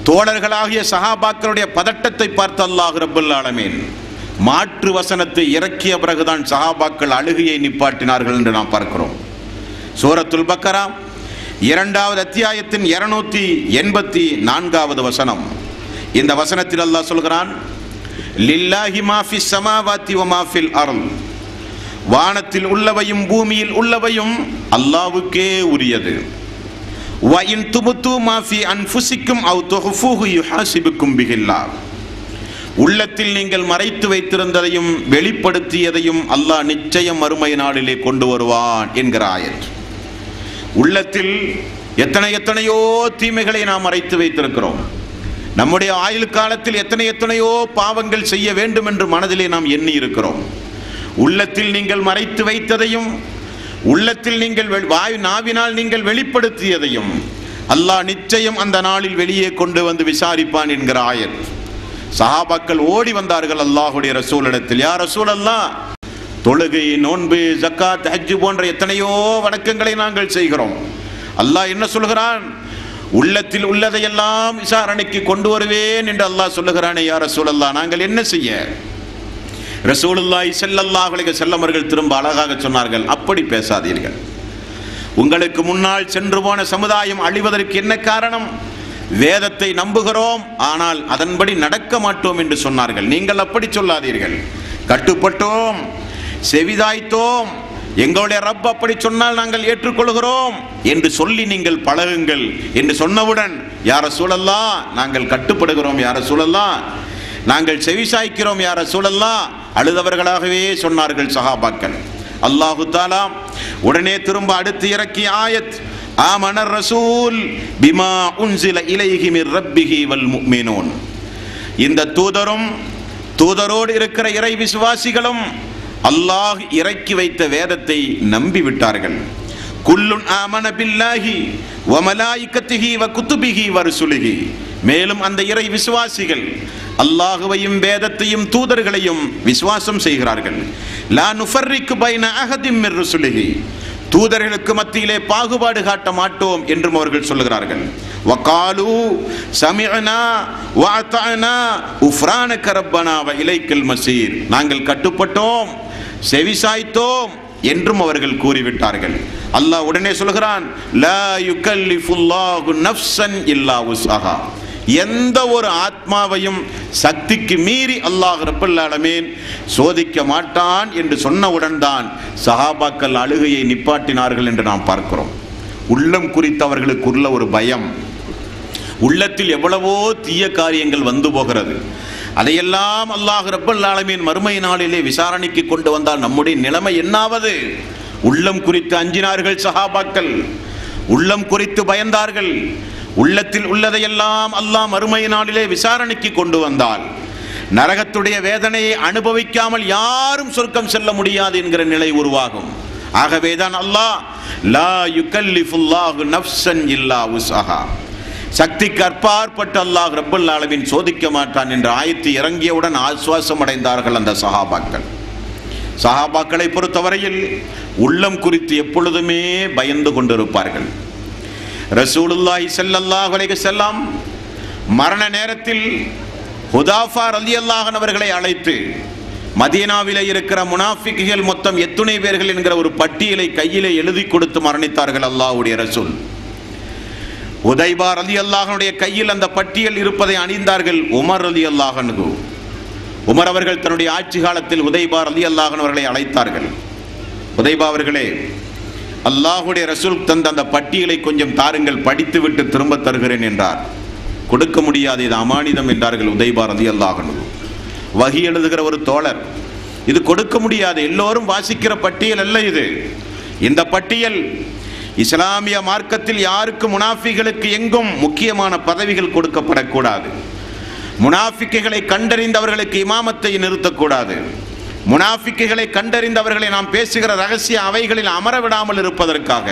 தோழர்களாகிய சஹாபாக்களுடைய பதட்டத்தை பார்த்து அல்லாஹ் ரப்பல் ஆலமீன் மாற்று வசனத்தை இறக்கிய பிறகுதான் சஹாபாக்கள் அழுகையை நிப்பாட்டினார்கள் என்று நாம் பார்க்கிறோம். சூரத்துல் பக்கரா 2வது அத்தியாயத்தின் 284வது வசனம். இந்த வசனத்தில் அல்லாஹ் சொல்கிறான், லில்லாஹி மா ஃபிஸ் ஸமாவாதி வ மா ஃபில் அர்ள், வானத்தில் உள்ளவையும் பூமியில் உள்ளவையும் அல்லாஹ்வுக்கே உரியது. வ இன் துபுது மா ஃபி அன்ஃபுசிக்கும் அவ் துஹ்ஃபூஹு யுஹாசிபுக்கும் பிஹில்லாஹ், உள்ளத்தில் நீங்கள் மறைத்து வைத்திருந்ததையும் வெளிப்படுத்தியதையும் அல்லாஹ் நிச்சயம் மறுமை நாளிலே கொண்டு வருவான் என்கிற ஆயத். உள்ளத்தில் எத்தனையோ தீமைகளை நாம் மறைத்து வைத்திருக்கிறோம். நம்முடைய ஆயுள் காலத்தில் எத்தனையோ பாவங்கள் செய்ய வேண்டும் என்று மனதிலே நாம் எண்ணி இருக்கிறோம். உள்ளத்தில் நீங்கள் மறைத்து வைத்ததையும் உள்ளத்தில் நீங்கள் நாவினால் நீங்கள் வெளிப்படுத்தியதையும் அல்லாஹ் நிச்சயம் அந்த நாளில் வெளியே கொண்டு வந்து விசாரிப்பான் என்கிற ஆயத். சஹாபாக்கள் ஓடி வந்தார்கள் அல்லாஹ்வுடைய ரசூலிடத்தில், யா ரசூலல்லாஹ், தொழுகை, நோன்பு, ஜக்காத், ஹஜ் போன்ற எத்தனையோ வணக்கங்களை நாங்கள் செய்கிறோம். அல்லாஹ் என்ன சொல்கிறான்? உள்ளத்தில் உள்ளதையெல்லாம் விசாரணைக்கு கொண்டு வருவேன் என்று அல்லாஹ் சொல்லுகிறானே, யா ரசூலல்லாஹ், நாங்கள் என்ன செய்ய? ரசூலுல்லாஹி ஸல்லல்லாஹு அலைஹி வஸல்லம் அவர்கள் திரும்ப அழகாக சொன்னார்கள், அப்படி பேசாதீர்கள். உங்களுக்கு முன்னால் சென்று போன சமுதாயம் அழிவதற்கு என்ன காரணம்? வேதத்தை நம்புகிறோம், ஆனால் அதன்படி நடக்க மாட்டோம் என்று சொன்னார்கள். நீங்கள் அப்படி சொல்லாதீர்கள். கட்டுப்பட்டோம், செவிதாய்த்தோம், எங்களுடைய ரப் அப்படி சொன்னால் நாங்கள் ஏற்றுக்கொள்கிறோம் என்று சொல்லி நீங்கள் பழகுங்கள் என்று சொன்னவுடன், யா ரசூலல்லாஹ், நாங்கள் கட்டுப்படுகிறோம், யா ரசூலல்லாஹ், நாங்கள் செவிசாய்க்கிறோம், யா ரசூலல்லாஹ், அழுதவர்களாகவே சொன்னார்கள் சஹாபாக்கள். அல்லாஹு தஆலா உடனே திரும்ப அடுத்து இறக்கிய ஆயத், ஆமனர் ரசூல் பிமா உன்சில இலைஹி மிர் ரப்பிஹி வல் முஃமினூன், இந்த தூதரும் தூதரோடு இருக்கிற இறை விசுவாசிகளும் அல்லாஹ் இறக்கி வைத்த வேதத்தை நம்பி விட்டார்கள். குல்லுன் ஆமன பில்லாஹி வ மலாயிகத்திஹி வ குதுபிஹி வ ருசுலிஹி, மேலும் அந்த இறை விசுவாசிகள் அல்லாஹுவையும் வேதத்தையும் தூதர்களையும் விசுவாசம் செய்கிறார்கள். லா நுஃபர்ரிகு பைன அஹதிம் மிர் ருசுலிஹி, தூதர்களுக்கு மத்தியிலே பாகுபாடு காட்ட மாட்டோம் என்றும் அவர்கள் சொல்லுகிறார்கள். வகாலு சமிஅனா வ அத்தஅனா உஃப்ரானக ரப்பனா வ இலைக்கல் மசீர், நாங்கள் கட்டுப்பட்டோம், செவிசாய்த்தோம் என்றும் அவர்கள் கூறிவிட்டார்கள். அல்லாஹ் உடனே சொல்கிறான், லா யுகல்லிஃபுல்லாஹு நஃப்ஸன் இல்லா உஸ்அஹா, எந்த ஒரு ஆத்மாவையும் சக்திக்கு மீறி அல்லாஹ் ரப்பல் ஆலமீன் சோதிக்க மாட்டான் என்று சொன்னவுடன் தான் சஹாபாக்கள் அழுகையை நிப்பாட்டினார்கள் என்று நாம் பார்க்கிறோம். உள்ளம் குறித்து அவர்களுக்கு உள்ள ஒரு பயம், உள்ளத்தில் எவ்வளவோ தீய காரியங்கள் வந்து போகிறது, அதையெல்லாம் அல்லாஹ் ரப்பல் ஆலமீன் மறுமை நாளிலே விசாரணைக்கு கொண்டு வந்தால் நம்முடைய நிலைமை என்னாவது? உள்ளம் குறித்து அஞ்சினார்கள் சஹாபாக்கள், உள்ளம் குறித்து பயந்தார்கள். உள்ளத்தில் உள்ளதையெல்லாம் அல்லாஹ் மறுமை நாளிலே விசாரணைக்கு கொண்டு வந்தால் நரகத்துடைய வேதனையை அனுபவிக்காமல் யாரும் சொர்க்கம் செல்ல முடியாது என்கிற நிலை உருவாகும். ஆகவேதான் அல்லாஹ் லா யுகல்லிஃபுல்லாஹு நஃப்ஸன் இல்லா உஸ்அஹா, சக்திக்கு அற்பாற்பட்டு அல்லாஹ் ரப்பல் ஆலமீன் சோதிக்க மாட்டான் என்ற ஆயத்து இறங்கியவுடன் ஆஸ்வாசம் அடைந்தார்கள் அந்த சஹாபாக்கள். சஹாபாக்களை பொறுத்தவரையில் உள்ளம் குறித்து எப்பொழுதுமே பயந்து கொண்டிருப்பார்கள். ரசூலுல்லாஹி ஸல்லல்லாஹு அலைஹி வஸல்லம் மரண நேரத்தில் ஹுதாஃபா ரலியல்லாஹு அன்ஹு அவர்களை அழைத்து மதீனாவிலே இருக்கிற முனாஃபிக்குகள் மொத்தம் எத்துணை பேர்கள் என்கிற ஒரு பட்டியலை கையிலே எழுதி கொடுத்து மரணித்தார்கள் அல்லாஹ்வுடைய ரசூல். ஹுதைபா ரலியல்லாஹு அன்ஹுடைய கையில் அந்த பட்டியல் இருப்பதை அணிந்தார்கள் உமர் ரலியல்லாஹு அன்ஹு. உமர் அவர்கள் தன்னுடைய ஆட்சி காலத்தில் ஹுதைபா ரலியல்லாஹு அன்ஹு அவர்களை அழைத்தார்கள். ஹுதைபா அவர்களே, அல்லாஹ்வுடைய ரசூல் தந்த அந்த பட்டியலை கொஞ்சம் தாருங்கள், படித்துவிட்டு திரும்ப தருகிறேன் என்றார். கொடுக்க முடியாது, இது அமானிதம் என்றார்கள் ஹுதைபா ரலியல்லாஹு அன்ஹு. வஹி எழுதுகிற ஒரு தோழர், இது கொடுக்க முடியாது, எல்லோரும் வாசிக்கிற பட்டியல் அல்ல இது. இந்த பட்டியல் இஸ்லாமிய மார்க்கத்தில் யாருக்கு முனாஃபிகளுக்கு எங்கும் முக்கியமான பதவிகள் கொடுக்கப்படக்கூடாது, முனாஃபிக்குகளை கண்டறிந்தவர்களுக்கு இமாமத்தை நிறுத்தக்கூடாது, முனாஃபிக்குகளை கண்டறிந்தவர்களை நாம் பேசுகிற ரகசிய அவைகளில் அமர விடாமல் இருப்பதற்காக,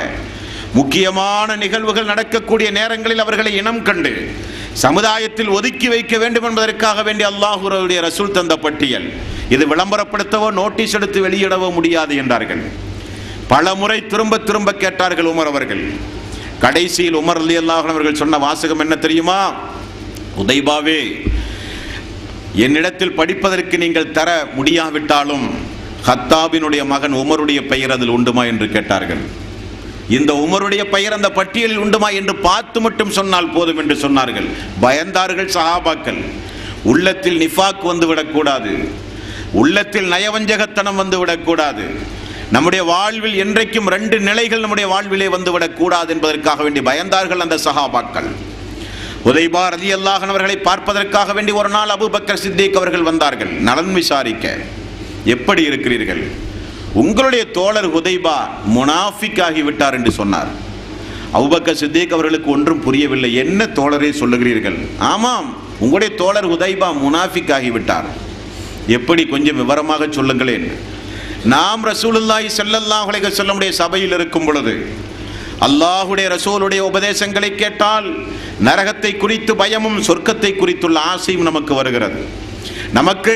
முக்கியமான நிகழ்வுகள் நடக்கக்கூடிய நேரங்களில் அவர்களை இனம் கண்டு சமுதாயத்தில் ஒதுக்கி வைக்க வேண்டும் என்பதற்காக வேண்டி அல்லாஹ்வுடைய ரசூல் தந்த பட்டியல். இது விளம்பரப்படுத்தவோ நோட்டீஸ் எடுத்து வெளியிடவோ முடியாது என்றார்கள். பல முறை திரும்ப திரும்ப கேட்டார்கள் உமர் அவர்கள். கடைசியில் உமர் ரலியல்லாஹு அன்ஹு அவர்கள் சொன்ன வாசகம் என்ன தெரியுமா? உதைபாவே, என்னிடத்தில் படிப்பதற்கு நீங்கள் தர முடியாவிட்டாலும் ஹத்தாபினுடைய மகன் உமருடைய பெயர் அதில் உண்டுமா என்று கேட்டார்கள். இந்த உமருடைய பெயர் அந்த பட்டியலில் உண்டுமா என்று பார்த்து மட்டும் சொன்னால் போதும் என்று சொன்னார்கள். பயந்தார்கள் சஹாபாக்கள். உள்ளத்தில் நிஃபாக் வந்து விடக்கூடாது, உள்ளத்தில் நயவஞ்சகத்தனம் வந்து விடக்கூடாது, நம்முடைய வாழ்வில் என்றைக்கும் 2 நிலைகள் நம்முடைய வாழ்விலே வந்துவிடக் கூடாது என்பதற்காக வேண்டி பயந்தார்கள் அந்த சஹாபாக்கள். உதைபா ரலியல்லாஹு அன்ஹு அவர்களை பார்ப்பதற்காக வேண்டி ஒரு நாள் அபூபக்கர் சித்திக் அவர்கள் வந்தார்கள் நலன் விசாரிக்க. எப்படி இருக்கிறீர்கள்? உங்களுடைய தோழர் உதைபா முனாஃபிக் ஆகிவிட்டார் என்று சொன்னார். அபூபக்கர் சித்திக் அவர்களுக்கு ஒன்றும் புரியவில்லை. என்ன தோழரே சொல்லுகிறீர்கள்? ஆமாம், உங்களுடைய தோழர் உதைபா முனாஃபிக் ஆகிவிட்டார். எப்படி, கொஞ்சம் விவரமாக சொல்லுங்களேன். நாம் ரசூலுல்லாஹி ஸல்லல்லாஹு அலைஹி வஸல்லம் சபையில் இருக்கும் பொழுது அல்லாஹ்வுடைய ரசூலுடைய உபதேசங்களை கேட்டால் நரகத்தை குறித்து பயமும் சொர்க்கத்தை குறித்துள்ள ஆசையும் நமக்கு வருகிறது. நமக்கு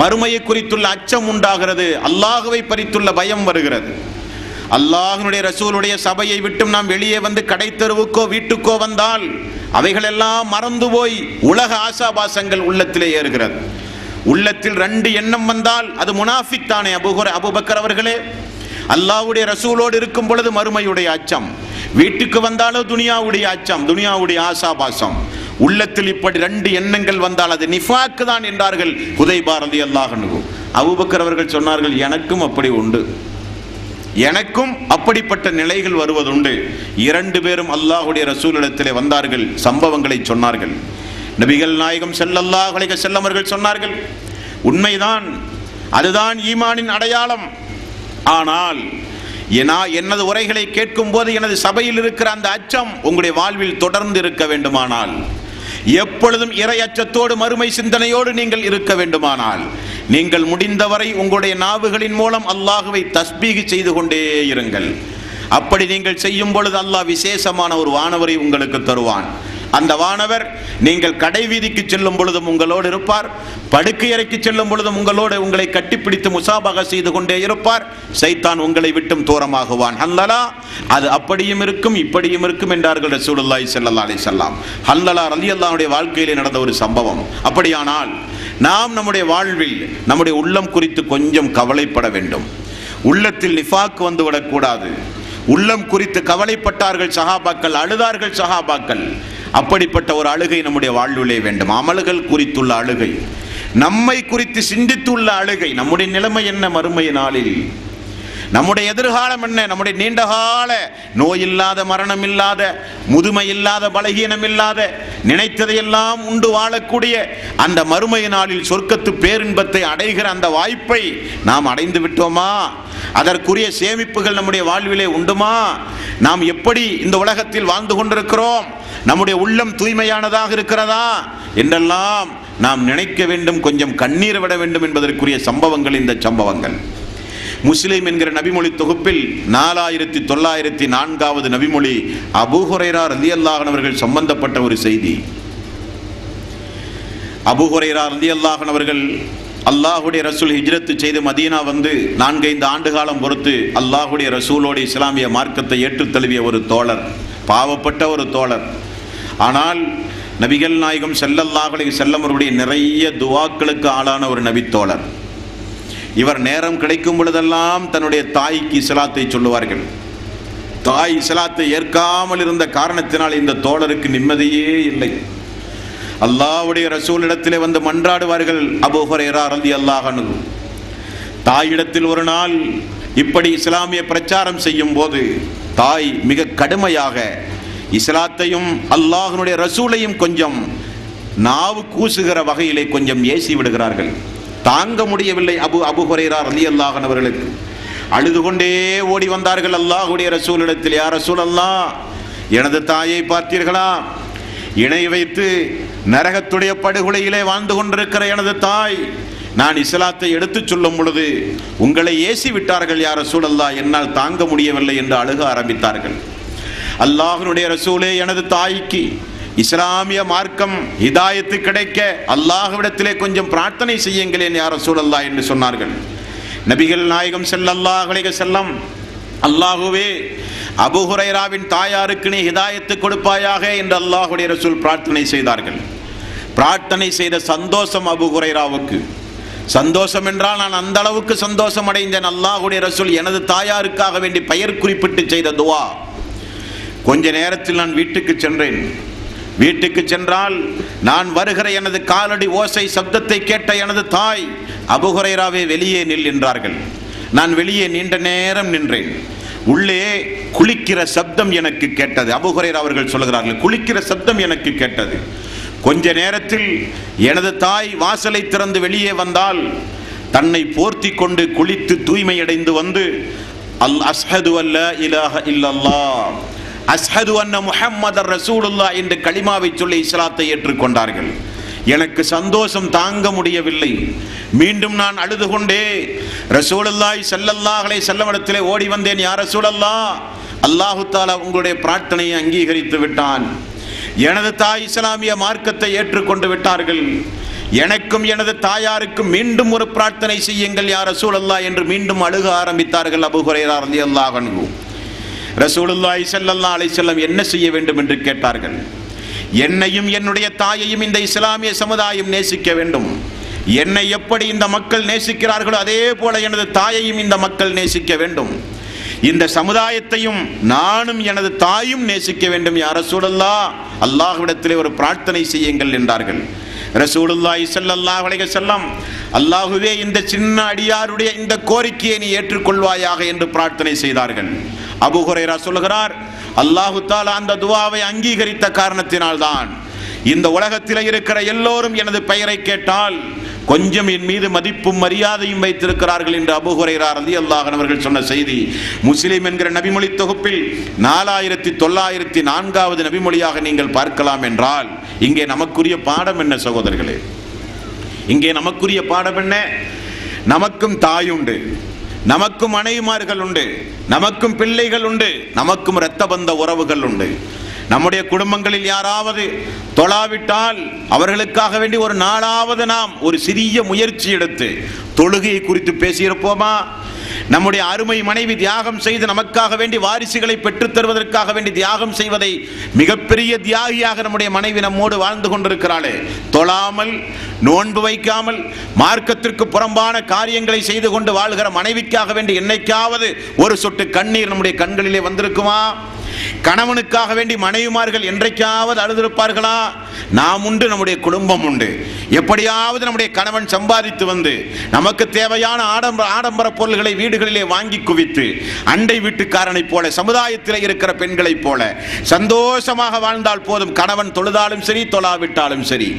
மறுமையை குறித்துள்ள அச்சம் உண்டாகிறது, அல்லாஹ்வை பறித்துள்ள பயம் வருகிறது. அல்லாஹ்வுடைய ரசூலுடைய சபையை விட்டும் நாம் வெளியே வந்து கடை தெருவுக்கோ வீட்டுக்கோ வந்தால் அவைகளெல்லாம் மறந்து போய் உலக ஆசாபாசங்கள் உள்ளத்திலே ஏறுகிறது. உள்ளத்தில் 2 எண்ணம் வந்தால் அது முனாஃபிக் தானே அபூபக்கர் அவர்களே? அல்லாஹ்வுடைய ரசூலோடு இருக்கும் பொழுது மறுமையுடைய அச்சம், வீட்டுக்கு வந்தாலும் துனியாவுடைய அச்சம், துனியாவுடைய ஆசாபாசம். உள்ளத்தில் இப்படி 2 எண்ணங்கள் வந்தால் அது நிஃபாக் தான் என்றார்கள் உதைபா ரலியல்லாஹு அன்ஹு. அபூபக்கர் அவர்கள் சொன்னார்கள், எனக்கும் அப்படி உண்டு, எனக்கும் அப்படிப்பட்ட நிலைகள் வருவதுண்டு. 2 பேரும் அல்லாஹ்வுடைய ரசூலிடத்திலே வந்தார்கள், சம்பவங்களை சொன்னார்கள். நபிகள் நாயகம் ஸல்லல்லாஹு அலைஹி வஸல்லம் அவர்கள் சொன்னார்கள், உண்மைதான், அதுதான் ஈமானின் அடையாளம். ஆனால் எனது உரைகளை கேட்கும் போது எனது சபையில் இருக்கிற அந்த அச்சம் உங்களுடைய வாழ்வில் தொடர்ந்து இருக்க வேண்டுமானால், எப்பொழுதும் இறை அச்சத்தோடு மறுமை சிந்தனையோடு நீங்கள் இருக்க வேண்டுமானால், நீங்கள் முடிந்தவரை உங்களுடைய நாவுகளின் மூலம் அல்லாஹ்வை தஸ்பீஹ் செய்து கொண்டே இருங்கள். அப்படி நீங்கள் செய்யும் பொழுது அல்லாஹ் விசேஷமான ஒரு வானவரை உங்களுக்கு தருவான். அந்த வானவர் நீங்கள் கடை வீதிக்கு செல்லும் பொழுதும் உங்களோடு இருப்பார், படுக்கை அறைக்கு செல்லும் பொழுதும் உங்களை கட்டிப்பிடித்து முசாபகா செய்து கொண்டே இருப்பார். சைத்தான் உங்களை விட்டும் தூரமாகுவான். ஹல்லலா, அது அப்படியும் இருக்கும் இப்படியும் இருக்கும் என்றார்கள் ரசூலுல்லாஹி ஸல்லல்லாஹு அலைஹி வஸல்லம். ஹல்லலா ரலியல்லாஹுடைய வாழ்க்கையிலே நடந்த ஒரு சம்பவம். அப்படியானால் நாம் நம்முடைய வாழ்வில் நம்முடைய உள்ளம் குறித்து கொஞ்சம் கவலைப்பட வேண்டும். உள்ளத்தில் நிஃபாக் வந்து விடக்கூடாது. உள்ளம் குறித்து கவலைப்பட்டார்கள் சஹாபாக்கள், அழுதார்கள் சஹாபாக்கள். அப்படிப்பட்ட ஒரு அழுகை நம்முடைய வாழ்விலே வேண்டும். அமல்கள் குறித்துள்ள அழுகை, நம்மை குறித்து சிந்தித்துள்ள அழுகை. நம்முடைய நிலைமை என்ன மறுமை நாளில்? நம்முடைய எதிர்காலம் என்ன? நம்முடைய நீண்டகால நோய் இல்லாத, மரணம் இல்லாத, முதுமை இல்லாத, பலகீனம் இல்லாத, நினைத்ததையெல்லாம் உண்டு வாழக்கூடிய அந்த மறுமை நாளில் சொர்க்கத்து பேரின்பத்தை அடைகிற அந்த வாய்ப்பை நாம் அடைந்து விட்டோமா? அதற்குரிய சேமிப்புகள் நம்முடைய வாழ்விலே உண்டுமா? நாம் எப்படி இந்த உலகத்தில் வாழ்ந்து கொண்டிருக்கிறோம்? நம்முடைய உள்ளம் தூய்மையானதாக இருக்கிறதா என்றெல்லாம் நாம் நினைக்க வேண்டும். கொஞ்சம் கண்ணீர் விட வேண்டும் என்பதற்குரிய சம்பவங்கள் இந்த சம்பவங்கள். முஸ்லிம் என்கிற நபிமொழி தொகுப்பில் 4904வது நபிமொழி அபூ ஹுரைரா ரலியல்லாஹு அன்ஹு அவர்கள் சம்பந்தப்பட்ட ஒரு செய்தி. அபூ ஹுரைரா ரலியல்லாஹு அன்ஹு அவர்கள் அல்லாஹ்வுடைய ரசூல் ஹிஜ்ரத் செய்து மதீனா வந்து 4-5 ஆண்டு காலம் பொறுத்து அல்லாஹ்வுடைய ரசூலோடு இஸ்லாமிய மார்க்கத்தை ஏற்றுத் தழுவிய ஒரு தோழர், பாவப்பட்ட ஒரு தோழர். ஆனால் நபிகள் நாயகம் ஸல்லல்லாஹு அலைஹி வஸல்லம் அவருடைய நிறைய துஆக்களுக்கு ஆளான ஒரு நபி தோழர். இவர் நேரம் கிடைக்கும் பொழுதெல்லாம் தன்னுடைய தாய்க்கு இஸ்லாத்தை சொல்லுவார்கள். தாய் இஸ்லாத்தை ஏற்காமல் இருந்த காரணத்தினால் இந்த தோழருக்கு நிம்மதியே இல்லை. அல்லாஹ்வுடைய ரசூலிடத்திலே வந்து மன்றாடுவார்கள் அபூ ஹுரைரா ரலியல்லாஹு அன்ஹு. தாயிடத்தில் ஒரு நாள் இப்படி இஸ்லாமிய பிரச்சாரம் செய்யும் போது தாய் மிக கடுமையாக இஸ்லாத்தையும் அல்லாஹ்வுடைய ரசூலையும் கொஞ்சம் நாவு கூசுகிற வகையிலே கொஞ்சம் ஏசி விடுகிறார்கள். தாங்க முடியவில்லை அபூ ஹுரைரா ரலியல்லாஹு அன்ஹு அவர்களுக்கு. அழுது கொண்டே ஓடி வந்தார்கள் அல்லாஹ்வுடைய ரசூலிடத்தில். யா ரசூலல்லாஹ், எனது தாயை பார்த்தீர்களா? இணை வைத்து நரகத்துடைய படுகொலையிலே வாழ்ந்து கொண்டிருக்கிற எனது தாய். நான் இஸ்லாத்தை எடுத்துச் சொல்லும் பொழுது உங்களை ஏசி விட்டார்கள் யா ரசூலல்லாஹ், என்னால் தாங்க முடியவில்லை என்று அழுக ஆரம்பித்தார்கள். அல்லாஹ்வுடைய ரசூலே, எனது தாய்க்கு இஸ்லாமிய மார்க்கம் ஹிதாயத்து கிடைக்க அல்லாஹ்விடத்திலே கொஞ்சம் பிரார்த்தனை செய்யுங்களேன் யா ரசூலல்லாஹ் என்று சொன்னார்கள். நபிகள் நாயகம் ஸல்லல்லாஹு அலைஹி வஸல்லம், அல்லாஹுவே, அபூ ஹுரைராவின் தாயாருக்கு நீ ஹிதாயத்து கொடுப்பாயாக என்று அல்லாஹ்வுடைய ரசூல் பிரார்த்தனை செய்தார்கள். பிரார்த்தனை செய்த சந்தோஷம் அபூ ஹுரைராவுக்கு. சந்தோஷம் என்றால் நான் அந்த அளவுக்கு சந்தோஷம் அடைந்தேன். அல்லாஹ்வுடைய ரசூல் எனது தாயாருக்காக வேண்டி பெயர் குறிப்பிட்டு செய்த துவா. கொஞ்ச நேரத்தில் நான் வீட்டுக்கு சென்றேன். வீட்டுக்கு சென்றால் நான் வருகிற எனது காலடி ஓசை சப்தத்தை கேட்ட எனது தாய், அபூ ஹுரைராவே வெளியே நில் என்றார்கள். நான் வெளியே நீண்ட நேரம் நின்றேன். உள்ளே குளிக்கிற சப்தம் எனக்கு கேட்டது. அபூ ஹுரைரா அவர்கள் சொல்கிறார்கள், குளிக்கிற சப்தம் எனக்கு கேட்டது. கொஞ்ச நேரத்தில் எனது தாய் வாசலை திறந்து வெளியே வந்தால் தன்னை போர்த்தி கொண்டு குளித்து தூய்மையடைந்து வந்து அஸ்ஹது அல்லா இலாஹ இல்லல்லாஹ் அஸ்ஹது அன்ன முஹம்மதர் ரசூலுல்லாஹ் என்று கலிமாவை சொல்லி இஸ்லாத்தை ஏற்றுக்கொண்டார்கள். எனக்கு சந்தோஷம் தாங்க முடியவில்லை. மீண்டும் நான் அழுது கொண்டே ரசூலுல்லாஹி ஸல்லல்லாஹு அலைஹி வஸல்லம் இடத்திலே ஓடி வந்தேன். யா ரசூலல்லாஹ், அல்லாஹு தஆலா உங்களுடைய பிரார்த்தனையை அங்கீகரித்து விட்டான். எனது தாய் இஸ்லாமிய மார்க்கத்தை ஏற்றுக்கொண்டு விட்டார்கள். எனக்கும் எனது தாயாருக்கும் மீண்டும் ஒரு பிரார்த்தனை செய்யுங்கள் யா ரசூலல்லாஹ் என்று மீண்டும் அழுக ஆரம்பித்தார்கள் அபூ ஹுரைரா ரலியல்லாஹு அன்ஹு. ரசூலுல்லாஹி ஸல்லல்லாஹு அலைஹி வஸல்லம் என்ன செய்ய வேண்டும் என்று கேட்டார்கள். என்னையும் என்னுடைய தாயையும் இந்த இஸ்லாமிய சமுதாயம் நேசிக்க வேண்டும். என்னை எப்படி இந்த மக்கள் நேசிக்கிறார்களோ அதே போல எனது தாயையும் இந்த மக்கள் நேசிக்க வேண்டும். இந்த சமுதாயத்தையும் நானும் எனது தாயும் நேசிக்க வேண்டும். யா ரசூலல்லாஹ், அல்லாஹ்விடத்திலே ஒரு பிரார்த்தனை செய்யுங்கள் என்றார்கள். ரசூலுல்லாஹி ஸல்லல்லாஹு அலைஹி வஸல்லம், அல்லாஹ்வே இந்த சின்ன அடியாருடைய இந்த கோரிக்கையை நீ ஏற்றுக்கொள்வாயாக என்று பிரார்த்தனை செய்தார்கள். அபூ ஹுரைரா சொல்கிறார், அல்லாஹு தஆலா அந்த துஆவை அங்கீகரித்த காரணத்தினால்தான் இந்த உலகத்தில் இருக்கிற எல்லோரும் எனது பெயரை கேட்டால் கொஞ்சம் என் மீது மதிப்பும் மரியாதையும் வைத்திருக்கிறார்கள் என்று அபூ ஹுரைரா ரலியல்லாஹு அன்ஹு அவர்கள் சொன்ன செய்தி முஸ்லிம் என்கிற நபிமொழி தொகுப்பில் 4904வது நபிமொழியாக நீங்கள் பார்க்கலாம். என்றால் இங்கே நமக்குரிய பாடம் என்ன சகோதரர்களே? இங்கே நமக்குரிய பாடம் என்ன? நமக்கும் தாயுண்டு, நமக்கும் மனைவிமார்கள் உண்டு, நமக்கும் பிள்ளைகள் உண்டு, நமக்கும் இரத்த பந்த உறவுகள் உண்டு. நம்முடைய குடும்பங்களில் யாராவது தொழாவிட்டால் அவர்களுக்காக வேண்டி ஒரு நாளாவது நாம் ஒரு சிறிய முயற்சி எடுத்து தொழுகையை குறித்து பேசியிருப்போமா? நம்முடைய அருமை மனைவி தியாகம் செய்து நமக்காக வேண்டி வாரிசுகளை பெற்றுத் தருவதற்காக வேண்டி தியாகம் செய்வதை மிகப்பெரிய தியாகியாக நம்முடைய மனைவி நம்மோடு வாழ்ந்து கொண்டிருக்கிறாளே, தொழாமல் நோன்பு வைக்காமல் மார்க்கத்திற்கு புறம்பான காரியங்களை செய்து கொண்டு வாழ்கிற மனைவிக்காக வேண்டி என்னைக்காவது ஒரு சொட்டு கண்ணீர் நம்முடைய கண்களிலே வந்திருக்குமா? கணவனுக்காக வேண்டி மனைவிமார்கள் என்றைக்காவது அழுதிருப்பார்களா? நாம் உண்டு, நம்முடைய குடும்பம் உண்டு. எப்படியாவது நம்முடைய கணவன் சம்பாதித்து வந்து நமக்கு தேவையான ஆடம்பர பொருள்களை வீடுகளிலே வாங்கி குவித்து அண்டை வீட்டுக்காரனை போல சமுதாயத்தில் இருக்கிற பெண்களைப் போல சந்தோஷமாக வாழ்ந்தால் போதும். கணவன் தொழுதாலும் சரி, தொழாவிட்டாலும் சரி,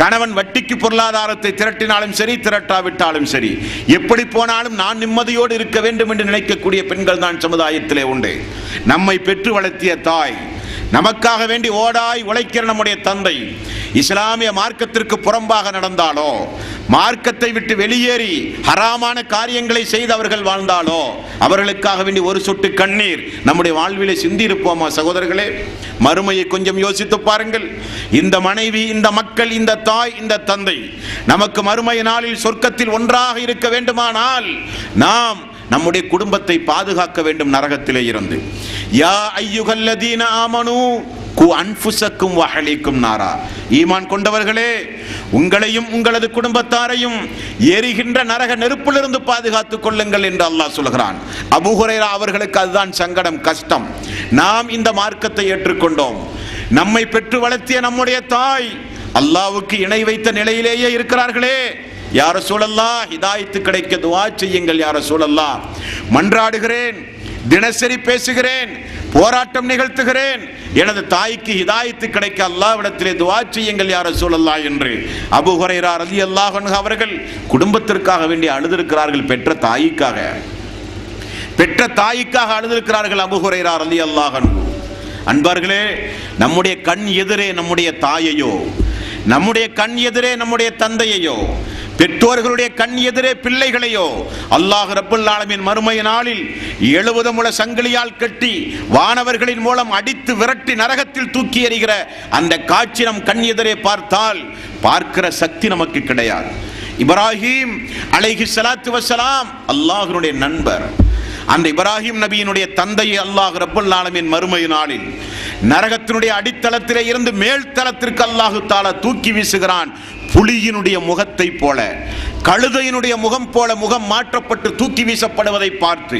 கணவன் வட்டிக்கு பொருளாதாரத்தை திரட்டினாலும் சரி, திரட்டாவிட்டாலும் சரி, எப்படி போனாலும் நான் நிம்மதியோடு இருக்க வேண்டும் என்று நினைக்கக்கூடிய பெண்கள் தான் சமுதாயத்திலே உண்டு. நம்மை பெற்று வளர்த்திய தாய், நமக்காக வேண்டி ஓடாய் உழைக்கிற நம்முடைய தந்தை இஸ்லாமிய மார்க்கத்திற்கு புறம்பாக நடந்தாலோ, மார்க்கத்தை விட்டு வெளியேறி ஹராமான காரியங்களை செய்து அவர்கள் வாழ்ந்தாலோ அவர்களுக்காக வேண்டி ஒரு சொட்டு கண்ணீர் நம்முடைய வாழ்விலே சிந்தி இருப்போமா சகோதரர்களே? மறுமையை கொஞ்சம் யோசித்து பாருங்கள். இந்த மனைவி, இந்த மக்கள், இந்த தாய், இந்த தந்தை நமக்கு மறுமை நாளில் சொர்க்கத்தில் ஒன்றாக இருக்க வேண்டுமானால் நாம் நம்முடைய குடும்பத்தை பாதுகாக்க வேண்டும் நரகத்திலே இருந்து. யா அய்யுஹல்லதீன ஆமனூ கு அன்ஃபுஸக்கும் வ அஹ்லீக்கும் நாரா, ஈமான் கொண்டவர்களே, உங்களையும் உங்களது குடும்பத்தாரையும் எரிகின்ற நரக நெருப்பிலிருந்து பாதுகாத்துக் கொள்ளுங்கள் என்று அல்லாஹ் சொல்கிறான். அபூ ஹுரைரா அவர்களுக்கு அதுதான் சங்கடம், கஷ்டம். நாம் இந்த மார்க்கத்தை ஏற்றுக்கொண்டோம். நம்மை பெற்று வளர்த்திய நம்முடைய தாய் அல்லாஹ்வுக்கு இணை வைத்த நிலையிலேயே இருக்கிறார்களே. யா ரசூலல்லாஹ், ஹிதாயத்து கிடைக்க துஆ செய்யுங்கள். யா ரசூலல்லாஹ், மன்றாடுகிறேன், தினசரி பேசுகிறேன், போராட்டம் நிகழ்த்துகிறேன், எனது தாய்க்கு ஹிதாயத்து கிடைக்க அல்லாஹ்விடத்திலே துஆ செய்யுங்கள் யா ரசூலல்லாஹ் என்று அபூ ஹுரைரா ரலியல்லாஹு அன்ஹு அவர்கள் குடும்பத்திற்காக வேண்டி அழுதிருக்கிறார்கள். பெற்ற தாய்க்காக அழுதிருக்கிறார்கள் அபூ ஹுரைரா ரலியல்லாஹு அன்ஹு. அன்பார்களே, நம்முடைய கண் எதிரே நம்முடைய தாயையோ, நம்முடைய கண் எதிரே நம்முடைய தந்தையையோ, பெற்றோர்களுடைய கண் எதிரே பிள்ளைகளையோ அல்லாஹ் ரப்பல் ஆலமீன் மறுமை நாளில் 70 முழ சங்கிலியால் கட்டி வானவர்களின் மூலம் அடித்து விரட்டி நரகத்தில் தூக்கி எறிகிற அந்த காட்சி நம் கண் எதிரே பார்த்தால் பார்க்கிற சக்தி நமக்கு கிடையாது. இப்ராஹிம் அலைஹிஸ்ஸலாத்து வஸ்ஸலாம் அல்லாஹ்வுடைய நண்பர். அந்த இப்ராஹிம் நபியினுடைய தந்தையை அல்லாஹ் ரப்பல் ஆலமீன் மறுமை நாளில் நரகத்தினுடைய அடித்தளத்திலே இருந்து மேல் தளத்திற்கு அல்லாஹு தஆலா தூக்கி வீசுகிறான். புலியினுடைய முகத்தை போல, கழுதையினுடைய முகம் போல முகம் மாற்றப்பட்டு தூக்கி வீசப்படுவதை பார்த்து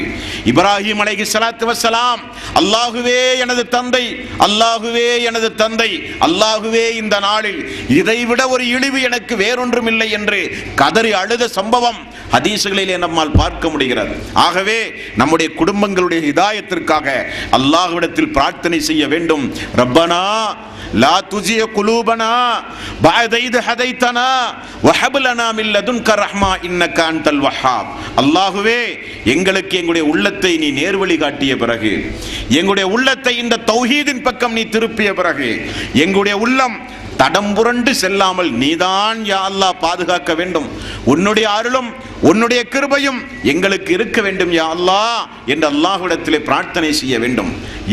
இப்ராஹிம் அலைஹிஸ்ஸலாத்து வஸ்ஸலாம், அல்லாஹுவே எனது தந்தை, அல்லாஹுவே எனது தந்தை, அல்லாஹுவே இந்த நாளில் இதைவிட ஒரு இழிவு எனக்கு வேறொன்றும் இல்லை என்று கதறி அழுத சம்பவம் ஹதீஸ்களிலே நம்மால் பார்க்க முடிகிறது. ஆகவே நம்முடைய குடும்பங்களுடைய ஹிதாயத்திற்காக அல்லாஹ்விடத்தில் பிரார்த்தனை செய்ய வேண்டும். ரப்பனா லா துஸிய குலூபனா பஅத இத் ஹதைதனா வஹப் லனா மின் லதுன்க ரஹ்மா இன்னக அன்தல் வஹ்ஹாப். அல்லாஹ்வே, எங்களுக்கு எங்களுடைய உள்ளத்தை நீ நேர்வழி காட்டிய பிறகு, எங்களுடைய உள்ளத்தை இந்த தௌஹீதின் பக்கம் நீ திருப்பிய பிறகு, எங்களுடைய உள்ளம் தடம் புரண்டு செல்லாமல் நீதான் யா அல்லாஹ் பாதுகாக்க வேண்டும். உன்னுடைய அருளும் உன்னுடைய கிருபையும் எங்களுக்கு இருக்க வேண்டும் யா அல்லாஹ் என்று அல்லாஹ்விடத்திலே பிரார்த்தனை செய்ய வேண்டும்.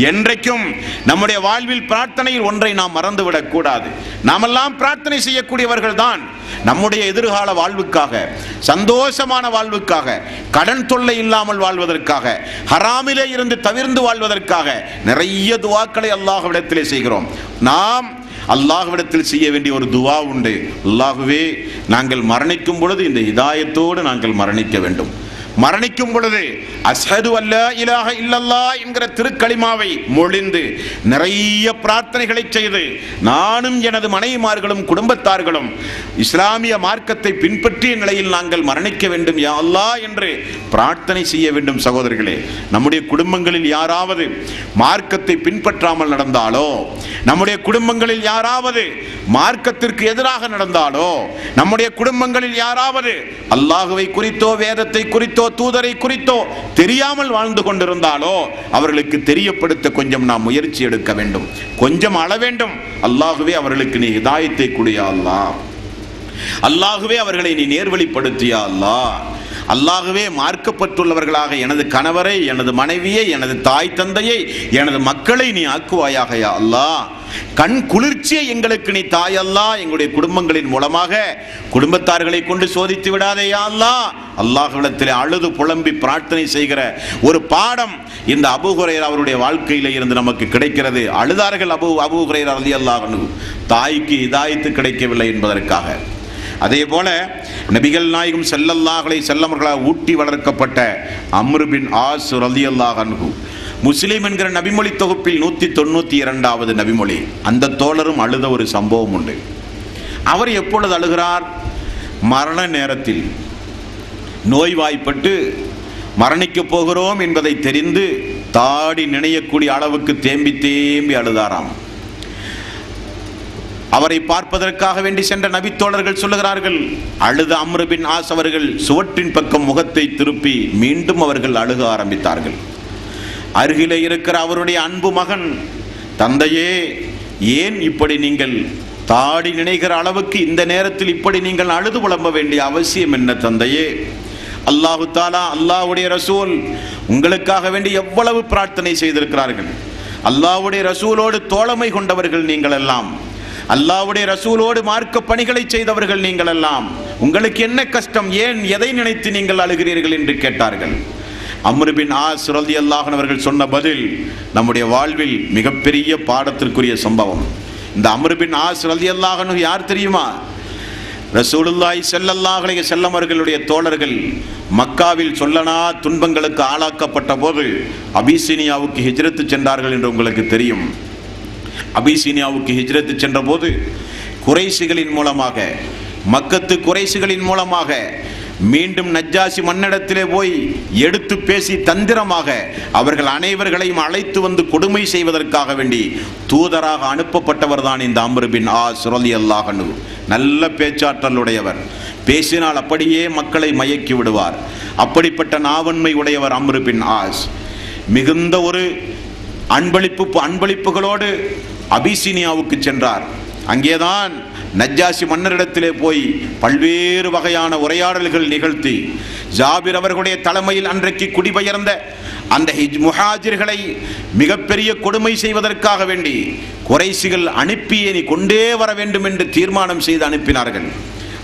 என்றைக்கும் நம்முடைய வாழ்வில் பிரார்த்தனையில் ஒன்றை நாம் மறந்துவிடக் கூடாது. நாமெல்லாம் பிரார்த்தனை செய்யக்கூடியவர்கள் தான். நம்முடைய எதிர்கால வாழ்வுக்காக, சந்தோஷமான வாழ்வுக்காக, கடன் தொல்லை இல்லாமல் வாழ்வதற்காக, ஹராமிலே இருந்து தவிர்ந்து வாழ்வதற்காக நிறைய துஆக்களை அல்லாஹ்விடத்திலே செய்கிறோம். நாம் அல்லாஹ்விடத்தில் செய்ய வேண்டிய ஒரு துவா உண்டு. அல்லாஹுவே, நாங்கள் மரணிக்கும் பொழுது இந்த ஹிதாயத்தோடு நாங்கள் மரணிக்க வேண்டும். மரணிக்கும் பொழுது அஷ்ஹது அல்லா இலாஹ இல்லல்லாஹ் என்கிற திருக்கலிமாவை மொழிந்து நிறைய பிரார்த்தனைகளை செய்து நானும் எனது மனைவிமார்களும் குடும்பத்தார்களும் இஸ்லாமிய மார்க்கத்தை பின்பற்றிய நிலையில் நாங்கள் மரணிக்க வேண்டும் யா அல்லாஹ் என்று பிரார்த்தனை செய்ய வேண்டும். சகோதரர்களே, நம்முடைய குடும்பங்களில் யாராவது மார்க்கத்தை பின்பற்றாமல் நடந்தாலோ, நம்முடைய குடும்பங்களில் யாராவது மார்க்கத்திற்கு எதிராக நடந்தாலோ, நம்முடைய குடும்பங்களில் யாராவது அல்லாஹுவை குறித்தோ வேதத்தை குறித்தோ தூதரை குறித்தோ தெரியாமல் வாழ்ந்து கொண்டிருந்தாலோ அவர்களுக்கு தெரியப்படுத்த கொஞ்சம் நாம் முயற்சி எடுக்க வேண்டும், கொஞ்சம் அள வேண்டும். அல்லாஹுவே, அவர்களுக்கு நீ ஹிதாயத்தை குடியா அல்லாஹ், அல்லாஹுவே அவர்களை நீ நேர்வழிப்படுத்தியா அல்லாஹ், அல்லாஹுவே மார்க்கப்பட்டுள்ளவர்களாக எனது கணவரை, எனது மனைவியை, எனது தாய் தந்தையை, எனது மக்களை நீ ஆக்குவாயாக யா அல்லாஹ். கண் குளிர்ச்சியை எங்களுக்கு நீ தாய் அல்லாஹ். எங்களுடைய குடும்பங்களின் மூலமாக குடும்பத்தார்களை கொண்டு சோதித்து விடாதே யா அல்லாஹ். அல்லாஹ்விடத்திலே அழுது புலம்பி பிரார்த்தனை செய்கிற ஒரு பாடம் இந்த அபூ ஹுரைரா அவருடைய வாழ்க்கையில இருந்து நமக்கு கிடைக்கிறது. அழுதார்கள் அபூ ஹுரைரா ரலியல்லாஹு அன்ஹு, தாய்க்கு ஹிதாயத்து கிடைக்கவில்லை என்பதற்காக. அதே போல நபிகள் நாயகம் ஸல்லல்லாஹு அலைஹி வஸல்லம் அவர்களால் ஊட்டி வளர்க்கப்பட்ட அம்ர் பின் ஆஸ் ரலியல்லாஹு அன்ஹு, முஸ்லிம் என்கிற நபிமொழி தொகுப்பில் 192வது நபிமொழி. அந்த தோழரும் அழுத ஒரு சம்பவம் உண்டு. அவர் எப்பொழுது அழுகிறார்? மரண நேரத்தில் நோய்வாய்ப்பட்டு மரணிக்கப் போகிறோம் என்பதை தெரிந்து தாடி நினையக்கூடிய அளவுக்கு தேம்பி தேம்பி அழுதாராம். அவரை பார்ப்பதற்காக வேண்டி சென்ற நபித்தோழர்கள் சொல்லுகிறார்கள், அழுத அம்ர் பின் ஆஸ் அவர்கள் சுவற்றின் பக்கம் முகத்தை திருப்பி மீண்டும் அவர்கள் அழுக ஆரம்பித்தார்கள். அருகிலே இருக்கிற அவருடைய அன்பு மகன், தந்தையே, ஏன் இப்படி நீங்கள் தாடி நினைக்கிற அளவுக்கு இந்த நேரத்தில் இப்படி நீங்கள் அழுது புலம்ப வேண்டிய அவசியம் என்ன தந்தையே? அல்லாஹு தாலா, அல்லாஹ்வுடைய ரசூல் உங்களுக்காக வேண்டி எவ்வளவு பிரார்த்தனை செய்திருக்கிறார்கள். அல்லாஹ்வுடைய ரசூலோடு தோழமை கொண்டவர்கள் நீங்கள் எல்லாம், அல்லாஹ்வுடைய ரசூலோடு மார்க்க பணிகளை செய்தவர்கள் நீங்கள் எல்லாம், உங்களுக்கு என்ன கஷ்டம், ஏன் எதை நினைத்து நீங்கள் அழுகிறீர்கள் என்று கேட்டார்கள். அம்ர் பின் ஆஸ் ரலியல்லாஹு அன்ஹு அவர்கள் சொன்ன பதில் நம்முடைய வாழ்வில் மிகப்பெரிய பாடத்திற்குரிய சம்பவம். இந்த அம்ர் பின் ஆஸ் ரலியல்லாஹு அன்ஹு யார் தெரியுமா? ரசூலுல்லாஹி ஸல்லல்லாஹு அலைஹி வஸல்லம் அவர்களுடைய தோழர்கள் மக்காவில் சொல்லனா துன்பங்களுக்கு ஆளாக்கப்பட்ட போது அபிசீனியாவுக்கு ஹிஜ்ரத்து சென்றார்கள் என்று உங்களுக்கு தெரியும். அபிசீனியாவுக்கு ஹிஜ்ரத்து சென்ற போது குறைஷிகளின் மூலமாக, மக்கத்து குறைஷிகளின் மூலமாக மீண்டும் நஜ்ஜாசி மன்னிடத்திலே போய் எடுத்து பேசி தந்திரமாக அவர்கள் அனைவர்களையும் அழைத்து வந்து கொடுமை செய்வதற்காக வேண்டி தூதராக அனுப்பப்பட்டவர் தான் இந்த அம்ர் பின் ஆஸ் ரலியல்லாஹு அன்ஹு. நல்ல பேச்சாற்றல் உடையவர், பேசினால் அப்படியே மக்களை மயக்கி விடுவார். அப்படிப்பட்ட நாவன்மை உடையவர் அம்ர் பின் ஆஸ். மிகுந்த ஒரு அன்பளிப்புகளோடு அபிசீனியாவுக்கு சென்றார். அங்கேதான் நஜ்ஜாசி மன்னரிடத்திலே போய் பல்வேறு வகையான உரையாடல்கள் நிகழ்த்தி ஜாபிர் அவர்களுடைய தலைமையில் அன்றைக்கு குடிபெயர்ந்த அந்த முஹாஜிர்களை மிகப்பெரிய கொடுமை செய்வதற்காக வேண்டி குறைஷிகள் அனுப்பியே நீ கொண்டே வர வேண்டும் என்று தீர்மானம் செய்து அனுப்பினார்கள்.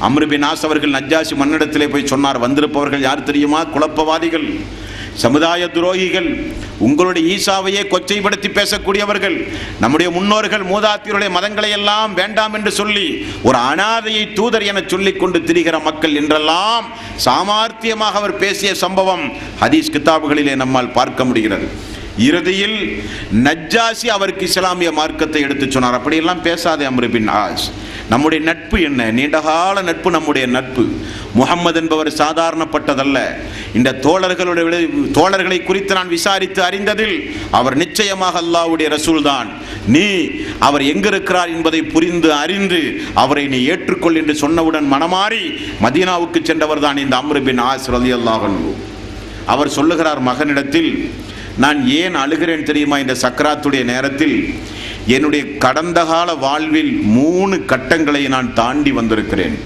அம்ர் பின் ஆஸ் அவர்கள் நஜ்ஜாசி மன்னிடத்திலே போய் சொன்னார். வந்திருப்பவர்கள் யார் தெரியுமா? குழப்பவாதிகள், சமுதாய துரோகிகள், உங்களுடைய ஈசாவையே கொச்சைப்படுத்தி பேசக்கூடியவர்கள், நம்முடைய முன்னோர்கள் மூதாத்தியருடைய மதங்களை எல்லாம் வேண்டாம் என்று சொல்லி ஒரு அனாதையை தூதர் என சொல்லிக் கொண்டு திரிகிற மக்கள் என்றெல்லாம் சாமர்த்தியமாக அவர் பேசிய சம்பவம் ஹதீஸ் கிதாபுகளிலே நம்மால் பார்க்க முடிகிறது. இறுதியில் நஜ்ஜாசி அவருக்கு இஸ்லாமிய மார்க்கத்தை எடுத்து சொன்னார். அப்படியெல்லாம் பேசாதே அம்ர் பின் ஆஸ், நம்முடைய நட்பு என்ன, நீண்டகால நட்பு நம்முடைய நட்பு. முஹம்மது என்பவர் சாதாரணப்பட்டதல்ல. இந்த தோழர்களை குறித்து நான் விசாரித்து அறிந்ததில் அவர் நிச்சயமாக அல்லாஹ்வுடைய ரசூல் தான். நீ அவர் எங்கிருக்கிறார் என்பதை புரிந்து அறிந்து அவரை நீ ஏற்றுக்கொள் என்று சொன்னவுடன் மனமாறி மதீனாவுக்கு சென்றவர் தான் இந்த அம்ர் பின் ஆஸ் ரலியல்லாஹு அன்ஹு. அவர் சொல்லுகிறார் மகனிடத்தில், நான் ஏன் அழுகிறேன் தெரியுமா? இந்த சக்கராத்துடைய நேரத்தில் என்னுடைய கடந்த கால வாழ்வில் 3 கட்டங்களை நான் தாண்டி வந்திருக்கிறேன்.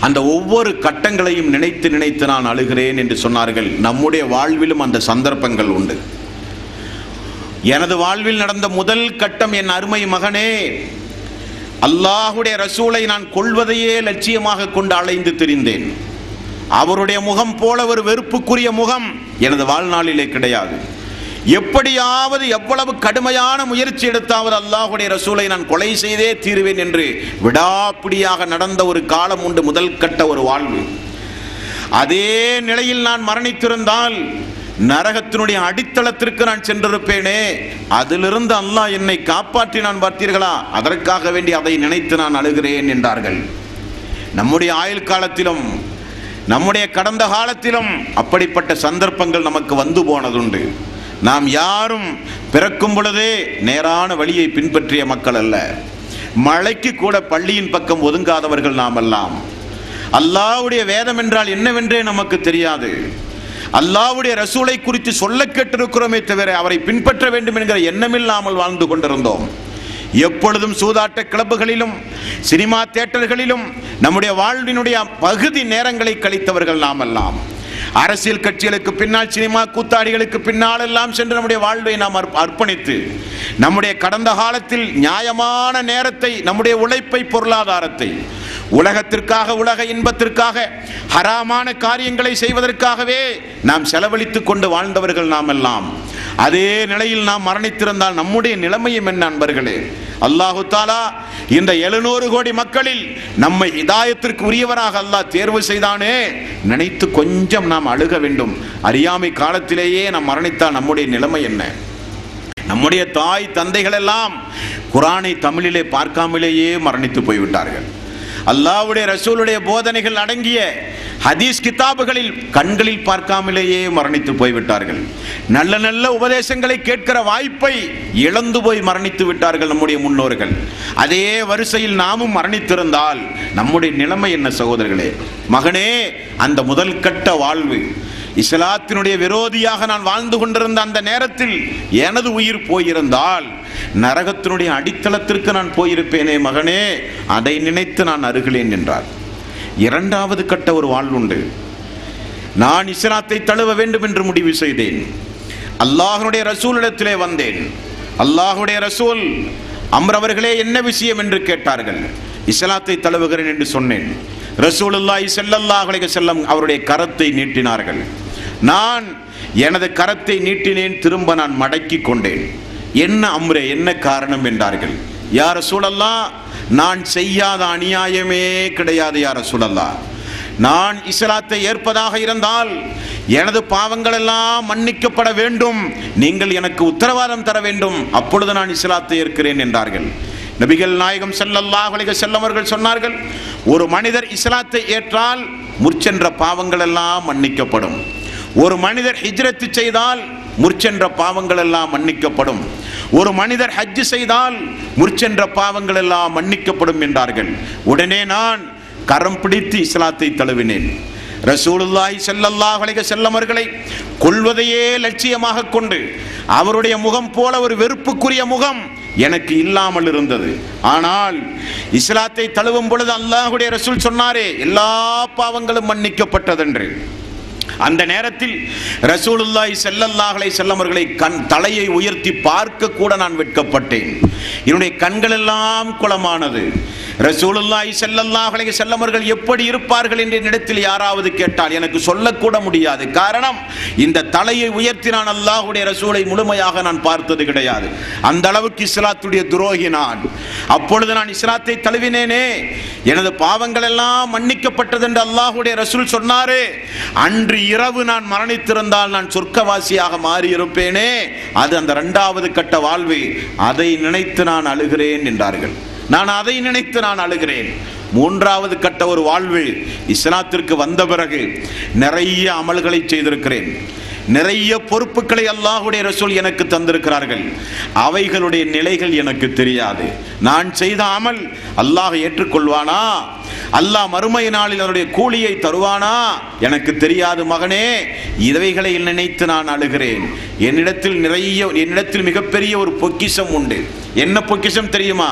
அந்த ஒவ்வொரு கட்டங்களையும் நினைத்து நினைத்து நான் அழுகிறேன் என்று சொன்னார்கள். நம்முடைய வாழ்விலும் அந்த சந்தர்ப்பங்கள் உண்டு. எனது வாழ்வில் நடந்த முதல் கட்டம், என் அருமை மகனே, அல்லாஹ்வுடைய ரசூலை நான் கொள்வதையே லட்சியமாக கொண்டு அலைந்து திரிந்தேன். அவருடைய முகம் போல ஒரு வெறுப்புக்குரிய முகம் எனது வாழ்நாளிலே கிடையாது. எப்படியாவது எவ்வளவு கடுமையான முயற்சி எடுத்தாவது அல்லாஹ்வுடைய ரசூலை நான் கொலை செய்தே தீருவேன் என்று விடாப்பிடியாக நடந்த ஒரு காலம் உண்டு, முதல் கட்ட ஒரு வாழ்வு. அதே நிலையில் நான் மரணித்திருந்தால் நரகத்தினுடைய அடித்தளத்திற்கு நான் சென்றிருப்பேனே. அதிலிருந்து அல்லாஹ் என்னை காப்பாற்றினான் பார்த்தீர்களா, அதற்காக வேண்டி அதை நினைத்து நான் அழுகிறேன் என்றார்கள். நம்முடைய ஆயுள் காலத்திலும் நம்முடைய கடந்த காலத்திலும் அப்படிப்பட்ட சந்தர்ப்பங்கள் நமக்கு வந்து போனதுண்டு. நாம் யாரும் பிறக்கும் பொழுதே நேரான வழியை பின்பற்றிய மக்கள் அல்ல. மழைக்கு கூட பள்ளியின் பக்கம் ஒதுங்காதவர்கள் நாம் எல்லாம். அல்லாஹ்வுடைய வேதம் என்றால் என்னவென்றே நமக்கு தெரியாது. அல்லாஹ்வுடைய ரசூலை குறித்து சொல்ல கேட்டிருக்கிறோமே தவிர அவரை பின்பற்ற வேண்டும் என்கிற எண்ணமில்லாமல் வாழ்ந்து கொண்டிருந்தோம். எப்பொழுதும் சூதாட்ட கிளப்புகளிலும் சினிமா தியேட்டர்களிலும் நம்முடைய வாழ்வினுடைய பகுதி நேரங்களை கழித்தவர்கள் நாமெல்லாம். அரசியல் கட்சிகளுக்கு பின்னால், சினிமா கூத்தாடிகளுக்கு பின்னால் எல்லாம் சென்று நம்முடைய வாழ்வை நாம் அர்ப்பணித்து நம்முடைய கடந்த காலத்தில் நியாயமான நேரத்தை, நம்முடைய உழைப்பை, பொருளாதாரத்தை உலகத்திற்காக, உலக இன்பத்திற்காக, ஹராமான காரியங்களை செய்வதற்காகவே நாம் செலவழித்து கொண்டு வாழ்ந்தவர்கள் நாம் எல்லாம். அதே நிலையில் நாம் மரணித்திருந்தால் நம்முடைய நிலைமையும் என்ன அன்பர்களே? அல்லாஹு தாலா இந்த 700 கோடி மக்களில் நம்மை ஹிதாயத்திற்கு உரியவராக அல்லாஹ் தேர்வு செய்தானே, நினைத்து கொஞ்சம் நாம் அழுக வேண்டும். அறியாமை காலத்திலேயே நாம் மரணித்தால் நம்முடைய நிலைமை என்ன? நம்முடைய தாய் தந்தைகள் எல்லாம் குர்ஆனை தமிழிலே பார்க்காமலேயே மரணித்து போய்விட்டார்கள். அல்லாஹ்வுடைய ரசூலுடைய போதனைகள் அடங்கிய ஹதீஸ் கிதாபுகளில் கண்களில் பார்க்காமலேயே மரணித்து போய்விட்டார்கள். நல்ல நல்ல உபதேசங்களை கேட்கிற வாய்ப்பை இழந்து போய் மரணித்து விட்டார்கள் நம்முடைய முன்னோர்கள். அதே வரிசையில் நாமும் மரணித்திருந்தால் நம்முடைய நிலைமை என்ன சகோதரர்களே? மகனே, அந்த முதல் கட்ட வாழ்வு, இஸ்லாத்தினுடைய விரோதியாக நான் வாழ்ந்து கொண்டிருந்த அந்த நேரத்தில் எனது உயிர் போயிருந்தால் நரகத்தினுடைய அடித்தளத்திற்கு நான் போயிருப்பேனே மகனே, அதை நினைத்து நான் அருகிலேன் என்றார். இரண்டாவது கட்ட ஒரு வாழ்வுண்டு. நான் இஸ்லாத்தை தழுவ வேண்டும் என்று முடிவு செய்தேன். அல்லாஹ்வுடைய ரசூலிடத்திலே வந்தேன். அல்லாஹ்வுடைய ரசூல் அம்ர் அவர்களே என்ன விஷயம் என்று கேட்டார்கள். இஸ்லாத்தை தழுவுகிறேன் என்று சொன்னேன். ரசூலுல்லாஹி ஸல்லல்லாஹு அலைஹி வஸல்லம் அவருடைய கரத்தை நீட்டினார்கள். நான் எனது கரத்தை நீட்டினேன், திரும்ப நான் மடக்கி கொண்டேன். என்ன அம்ரே, என்ன காரணம் என்றார்கள். யா ரசூலல்லாஹ், நான் செய்யாத அநியாயமே கிடையாது யா ரசூலல்லாஹ். நான் இஸ்லாத்தை ஏற்பதாக இருந்தால் எனது பாவங்கள் எல்லாம் மன்னிக்கப்பட வேண்டும். நீங்கள் எனக்கு உத்தரவாதம் தர வேண்டும், அப்பொழுது நான் இஸ்லாத்தை ஏற்கிறேன் என்றார்கள். நபிகள் நாயகம் ஸல்லல்லாஹு அலைஹி வஸல்லம் அவர்கள் சொன்னார்கள், ஒரு மனிதர் இஸ்லாத்தை ஏற்றால் முற்சென்ற பாவங்கள் எல்லாம் மன்னிக்கப்படும். ஒரு மனிதர் ஹிஜ்ரத் செய்தால் முற்சென்ற பாவங்கள் எல்லாம் மன்னிக்கப்படும். ஒரு மனிதர் ஹஜ் செய்தால் முற்சென்ற பாவங்கள் எல்லாம் மன்னிக்கப்படும் என்றார்கள். உடனே நான் கரம் பிடித்து இஸ்லாத்தை தழுவினேன். ரசூலுல்லாஹி ஸல்லல்லாஹு அலைஹி வஸல்லம் அவர்களை கொல்வதையே லட்சியமாக கொண்டு அவருடைய முகம் போல ஒரு வெறுப்புக்குரிய முகம் எனக்கு இல்லாமல் இருந்தது. ஆனால் இஸ்லாத்தை தழுவும் பொழுது அல்லாஹ்வுடைய ரசூல் சொன்னாரே, எல்லா பாவங்களும் மன்னிக்கப்பட்டதென்று. அந்த நேரத்தில் ரசூலுல்லாஹி ஸல்லல்லாஹு அலைஹி வஸல்லம் அவர்களை தலையை உயர்த்தி பார்க்க கூட நான் வெட்கப்பட்டேன். என்னுடைய கண்கள் எல்லாம் குளமானது. ரசூலுல்லாஹி ஸல்லல்லாஹு அலைஹி வஸல்லம் அவர்கள் எப்படி இருப்பார்கள் என்று என்னிடத்தில் யாராவது கேட்டால் எனக்கு சொல்லக்கூட முடியாது. காரணம், இந்த தலையை உயர்த்தி நான் அல்லாஹ்வுடைய ரசூலை முழுமையாக நான் பார்த்தது கிடையாது. அந்த அளவுக்கு இஸ்லாத்துடைய துரோகி நான். அப்பொழுது நான் இஸ்லாத்தை தழுவினேனே, எனது பாவங்கள் எல்லாம் மன்னிக்கப்பட்டது என்று அல்லாஹ்வுடைய ரசூல் சொன்னாரே, அன்று இரவு நான் மரணித்திருந்தால் நான் சொர்க்கவாசியாக மாறி இருப்பேனே, அது அந்த இரண்டாவது கட்ட வாழ்வு. அதை நினைத்து நான் அழுகிறேன் என்றார்கள். நான் அதை நினைத்து நான் அழுகிறேன். மூன்றாவது கட்ட ஒரு வாழ்வு, இஸ்லாத்திற்கு வந்த பிறகு நிறைய அமல்களை செய்திருக்கிறேன், நிறைய பொறுப்புகளை அல்லாஹ்வுடைய ரசூல் எனக்கு தந்திருக்கிறார்கள். அவைகளுடைய நிலைகள் எனக்கு தெரியாது. நான் செய்த அமல் அல்லாஹ் ஏற்றுக்கொள்வானா, அல்லாஹ் மறுமை நாளில் அவருடைய கூலியை தருவானா எனக்கு தெரியாது மகனே. இவைகளை நினைத்து நான் அழுகிறேன். என்னிடத்தில் மிகப்பெரிய ஒரு பொக்கிஷம் உண்டு. என்ன பொக்கிஷம் தெரியுமா?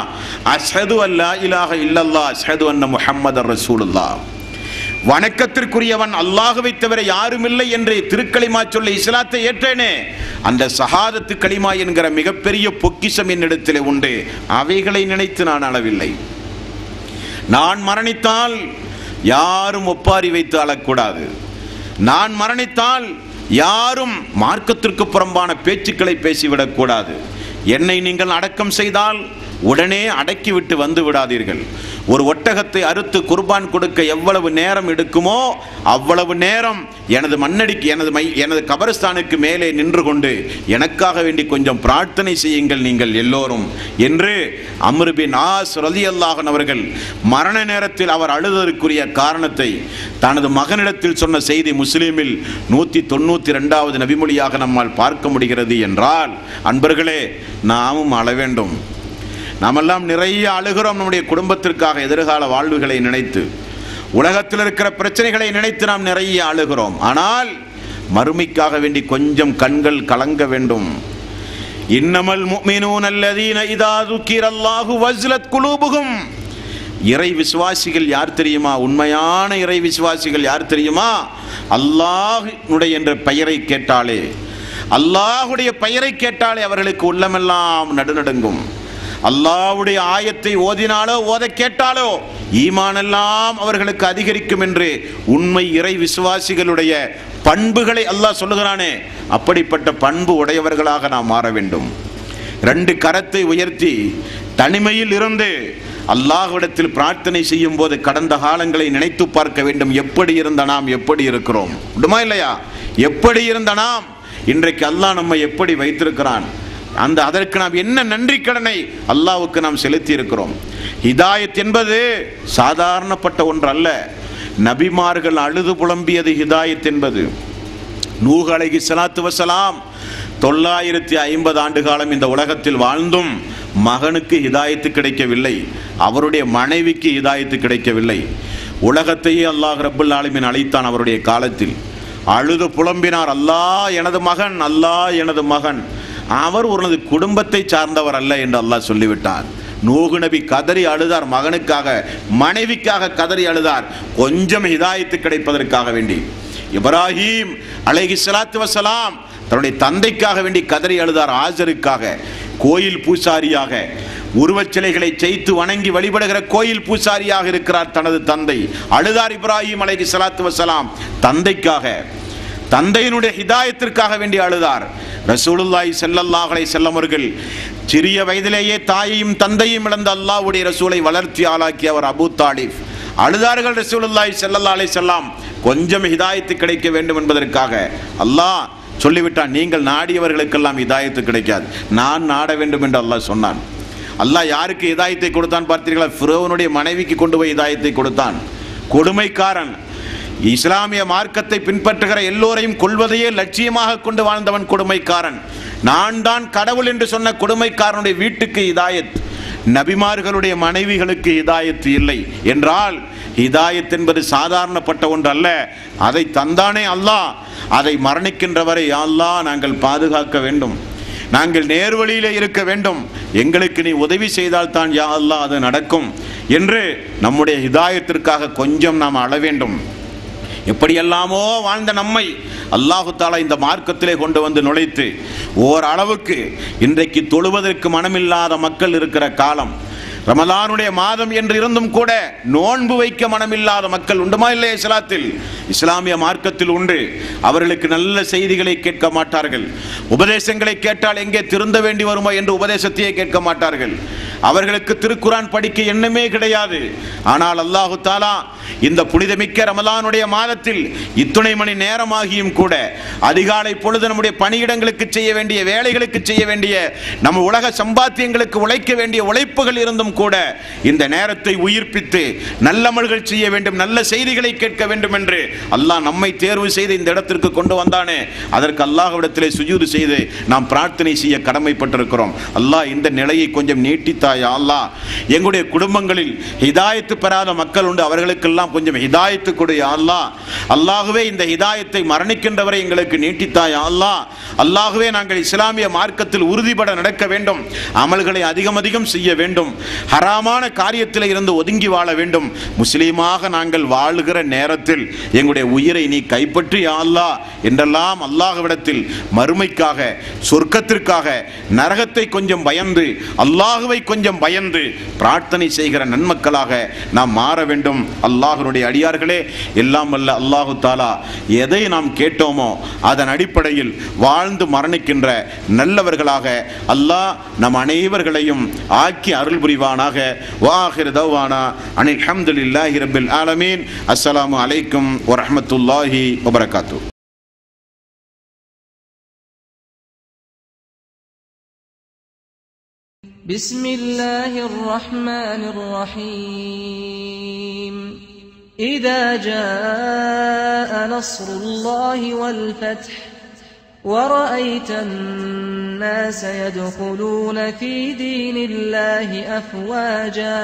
அஷ்ஹது அல்லா இலாஹ இல்லல்லாஹ் அஷ்ஹது அன்ன முஹம்மதர் ரசூலுல்லாஹ். வணக்கத்திற்குரியவன் அல்லாஹ்வை தவிர யாரும் இல்லை என்று திருக்கலிமா சொல்லி இஸ்லாத்தை ஏற்றேனே, அந்த ஷஹாதத்து கலிமா என்கிற மிகப்பெரிய பொக்கிஷம் என்னிடத்தில் உண்டு. அவைகளை நினைத்து நான் அழவில்லை. நான் மரணித்தால் யாரும் ஒப்பாரி வைத்து அழக்கூடாது. நான் மரணித்தால் யாரும் மார்க்கத்திற்கு புறம்பான பேச்சுக்களை பேசிவிடக்கூடாது. என்னை நீங்கள் அடக்கம் செய்தால் உடனே அடக்கிவிட்டு வந்து விடாதீர்கள். ஒரு ஒட்டகத்தை அறுத்து குர்பான் கொடுக்க எவ்வளவு நேரம் எடுக்குமோ அவ்வளவு நேரம் எனது கபரஸ்தானுக்கு மேலே நின்று கொண்டு எனக்காக வேண்டி கொஞ்சம் பிரார்த்தனை செய்யுங்கள் நீங்கள் எல்லோரும் என்று அம்ர் பின் ஆஸ் ரலியல்லாஹு அன்ஹு அவர்கள் மரண நேரத்தில் அவர் அழுததற்குரிய காரணத்தை தனது மகனிடத்தில் சொன்ன செய்தி முஸ்லிமில் 192வது நபிமொழியாக நம்மால் பார்க்க முடிகிறது. என்றால் அன்பர்களே, நாமும் அழ வேண்டும். நாமெல்லாம் நிறைய அழுகிறோம் நம்முடைய குடும்பத்திற்காக, எதிர்கால வாழ்வுகளை நினைத்து, உலகத்தில் இருக்கிற பிரச்சனைகளை நினைத்து நாம் நிறைய அழுகிறோம். ஆனால் மறுமைக்காக வேண்டி கொஞ்சம் கண்கள் கலங்க வேண்டும். இன்னமல் முஃமினூன அல்லதீன இதா ذுக்கிரல்லாஹு வஜ்லத் குலூபுஹும். இறை விசுவாசிகள் யார் தெரியுமா? உண்மையான இறை விசுவாசிகள் யார் தெரியுமா? அல்லாஹ்வுடைய என்ற பெயரை கேட்டாலே, அல்லாஹ்வுடைய பெயரை கேட்டாலே அவர்களுக்கு உள்ளமெல்லாம் நடுநடுங்கும். அல்லாஹ்வுடைய ஆயத்தை ஓதினாலோ ஓத கேட்டாலோ ஈமானெல்லாம் அவர்களுக்கு அதிகரிக்கும் என்று உண்மை இறை விசுவாசிகளுடைய பண்புகளை அல்லாஹ் சொல்லுகிறானே, அப்படிப்பட்ட பண்பு உடையவர்களாக நாம் மாற வேண்டும். 2 கரத்தை உயர்த்தி தனிமையில் இருந்து அல்லாஹ்விடத்தில் பிரார்த்தனை செய்யும் போது கடந்த காலங்களை நினைத்து பார்க்க வேண்டும். எப்படி இருந்த நாம் எப்படி இருக்கிறோம்? உண்டுமா இல்லையா? எப்படி இருந்த நாம் இன்றைக்கு அல்லாஹ் நம்மை எப்படி வைத்திருக்கிறான்? அதற்கு நாம் என்ன நன்றி கடனை அல்லாஹ்வுக்கு நாம் செலுத்தி இருக்கிறோம். ஹிதாயத் என்பது சாதாரணப்பட்ட ஒன்று அல்ல. நபிமார்கள் அழுது புலம்பியது ஹிதாயத் என்பது. நூஹ் அலைஹிஸ்ஸலாத்து வஸலாம் 950 ஆண்டு காலம் இந்த உலகத்தில் வாழ்ந்தும் மகனுக்கு ஹிதாயத்து கிடைக்கவில்லை, அவருடைய மனைவிக்கு ஹிதாயத்து கிடைக்கவில்லை. உலகத்தையே அல்லாஹ் ரப்புல் ஆலமீன் அழைத்தான் அவருடைய காலத்தில். அழுது புலம்பினார், அல்லாஹ் எனது மகன், அல்லாஹ் எனது மகன். அவர் உனது குடும்பத்தை சார்ந்தவர் அல்ல என்று அல்லாஹ் சொல்லிவிட்டார். நூஹ் நபி கதறி அழுதார், மகனுக்காக மனைவிக்காக கதறி அழுதார், கொஞ்சம் ஹிதாயத்து கிடைப்பதற்காக வேண்டி. இப்ராஹீம் அலைஹிஸ்ஸலாத்து வஸலாம் தன்னுடைய தந்தைக்காக வேண்டி கதறி அழுதார், ஆஜருக்காக. கோயில் பூசாரியாக, உருவச்சிலைகளை செய்து வணங்கி வழிபடுகிற கோயில் பூசாரியாக இருக்கிறார் தனது தந்தை. அழுதார் இப்ராஹீம் அலைஹிஸ்ஸலாத்து வஸலாம் தந்தைக்காக, தந்தையினுடைய ஹிதாயத்திற்காக வேண்டி அழுதார். ரசூலுல்லாஹி ஸல்லல்லாஹு அலைஹி வஸல்லம் அவர்கள் சிறிய வயதிலேயே தாயையும் தந்தையும் இழந்த அல்லாஹ்வுடைய ரசூலை வளர்த்தி ஆளாக்கிய அவர் அபூ தாலிப் அழுதார்கள். ரசூலுல்லாஹி ஸல்லல்லாஹு அலைஹி வஸல்லம் கொஞ்சம் ஹிதாயத்து கிடைக்க வேண்டும் என்பதற்காக. அல்லாஹ் சொல்லிவிட்டான், நீங்கள் நாடியவர்களுக்கெல்லாம் ஹிதாயத்து கிடைக்காது, நான் நாட வேண்டும் என்று அல்லாஹ் சொன்னான். அல்லாஹ் யாருக்கு ஹிதாயத்தை கொடுத்தான் பார்த்தீர்களா? ஃபிரௌனுடைய மனைவிக்கு கொண்டு போய் ஹிதாயத்தை கொடுத்தான். கொடுமைக்காரன், இஸ்லாமிய மார்க்கத்தை பின்பற்றுகிற எல்லோரையும் கொல்வதையே லட்சியமாக கொண்டு வாழ்ந்தவன் கொடுமைக்காரன். நான் தான் கடவுள் என்று சொன்ன கொடுமைக்காரனுடைய வீட்டுக்கு ஹிதாயத், நபிமார்களுடைய மனைவிகளுக்கு ஹிதாயத்து இல்லை என்றால் ஹிதாயத் என்பது சாதாரணப்பட்ட ஒன்று அல்ல. அதை தந்தானே அல்லாஹ், அதை மரணிக்கின்றவரை யா அல்லாஹ் நாங்கள் பாதுகாக்க வேண்டும், நாங்கள் நேர்வழியிலே இருக்க வேண்டும், எங்களுக்கு நீ உதவி செய்தால் தான் யா அல்லாஹ் அது நடக்கும் என்று நம்முடைய ஹிதாயத்திற்காக கொஞ்சம் நாம் அழ வேண்டும். எப்படியெல்லாமோ வாழ்ந்த நம்மை அல்லாஹு தாலா இந்த மார்க்கத்திலே கொண்டு வந்து நுழைத்து ஓரளவுக்கு இன்றைக்கு தொழுவதற்கு மனமில்லாத மக்கள் இருக்கிற காலம், ரமலானுடைய மாதம் என்று இருந்தும் கூட நோன்பு வைக்க மனமில்லாத மக்கள் உண்டுமா இல்லையா? இஸ்லாமிய மார்க்கத்தில் உண்டு. அவர்களுக்கு நல்ல செய்திகளை கேட்க மாட்டார்கள். உபதேசங்களை கேட்டால் எங்கே திருந்த வேண்டி வருமோ என்று உபதேசத்தையே கேட்க மாட்டார்கள். அவர்களுக்கு திருக்குரான் படிக்க எண்ணமே கிடையாது. ஆனால் அல்லாஹு தாலா இந்த புனிதமிக்க ரமலானுடைய மாதத்தில் இத்துணை மணி நேரமாகியும் கூட அதிகாலை பொழுது நம்முடைய பணியிடங்களுக்கு செய்ய வேண்டிய வேலைகளுக்கு செய்ய வேண்டிய நம்ம உலக சம்பாத்தியங்களுக்கு உழைக்க வேண்டிய உழைப்புகள் இருந்தும் கூட இந்த நேரத்தை உயிர்ப்பித்து நல்லமல்கள் செய்ய வேண்டும், நல்ல செய்திகளை கேட்க வேண்டும் என்று அல்லாஹ் நம்மை தேர்வு செய்து இந்த இடத்திற்கு கொண்டு வந்தானே, அதற்கு அல்லாஹ்விடத்திலே சுஜூது செய்து நாம் பிரார்த்தனை செய்ய கடமைப்பட்டிருக்கிறோம். அல்லாஹ் இந்த நிலையை கொஞ்சம் நீட்டித்தாயா அல்லாஹ். எங்களுடைய குடும்பங்களில் ஹிதாயத்து பெறாத மக்கள் உண்டு, அவர்களுக்கெல்லாம் கொஞ்சம் ஹிதாயத்து கொடு அல்லாஹ். அல்லாஹ்வே இந்த ஹிதாயத்தை மரணிக்கின்றவரை எங்களுக்கு நீட்டித்தாயா அல்லாஹ். அல்லாஹ்வே நாங்கள் இஸ்லாமிய மார்க்கத்தில் உறுதிபட நடக்க வேண்டும், அமல்களை அதிகம் அதிகம் செய்ய வேண்டும், ஹராமான காரியத்தில் இருந்து ஒதுங்கி வாழ வேண்டும். முஸ்லீமாக நாங்கள் வாழுகிற நேரத்தில் எங்களுடைய உயிரை நீ கைப்பற்றி அல்லாஹ் என்றெல்லாம் அல்லாஹ்விடத்தில் மறுமைக்காக, சொர்க்கத்திற்காக, நரகத்தை கொஞ்சம் பயந்து, அல்லாஹுவை கொஞ்சம் பயந்து பிரார்த்தனை செய்கிற நன்மக்களாக நாம் மாற வேண்டும். அல்லாஹ்வுடைய அடியார்களே, எல்லாம் வல்ல அல்லாஹு தாலா எதை நாம் கேட்டோமோ அதன் அடிப்படையில் வாழ்ந்து மரணிக்கின்ற நல்லவர்களாக அல்லாஹ் நம் அனைவர்களையும் ஆக்கி அருள் புரிவானாக. வாஹிர் தவானா அனில் ஹம்துலில்லாஹி ரப்பில் ஆலமீன். அஸ்ஸலாமு அலைக்கும் வரஹ்மத்துல்லாஹி வபரகாத்துஹு. بسم الله الرحمن الرحيم. إذا جاء نصر الله والفتح ورأيت الناس يدخلون في دين الله أفواجا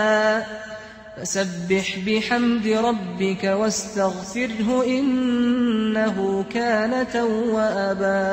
فسبح بحمد ربك واستغفره إنه كان توابا.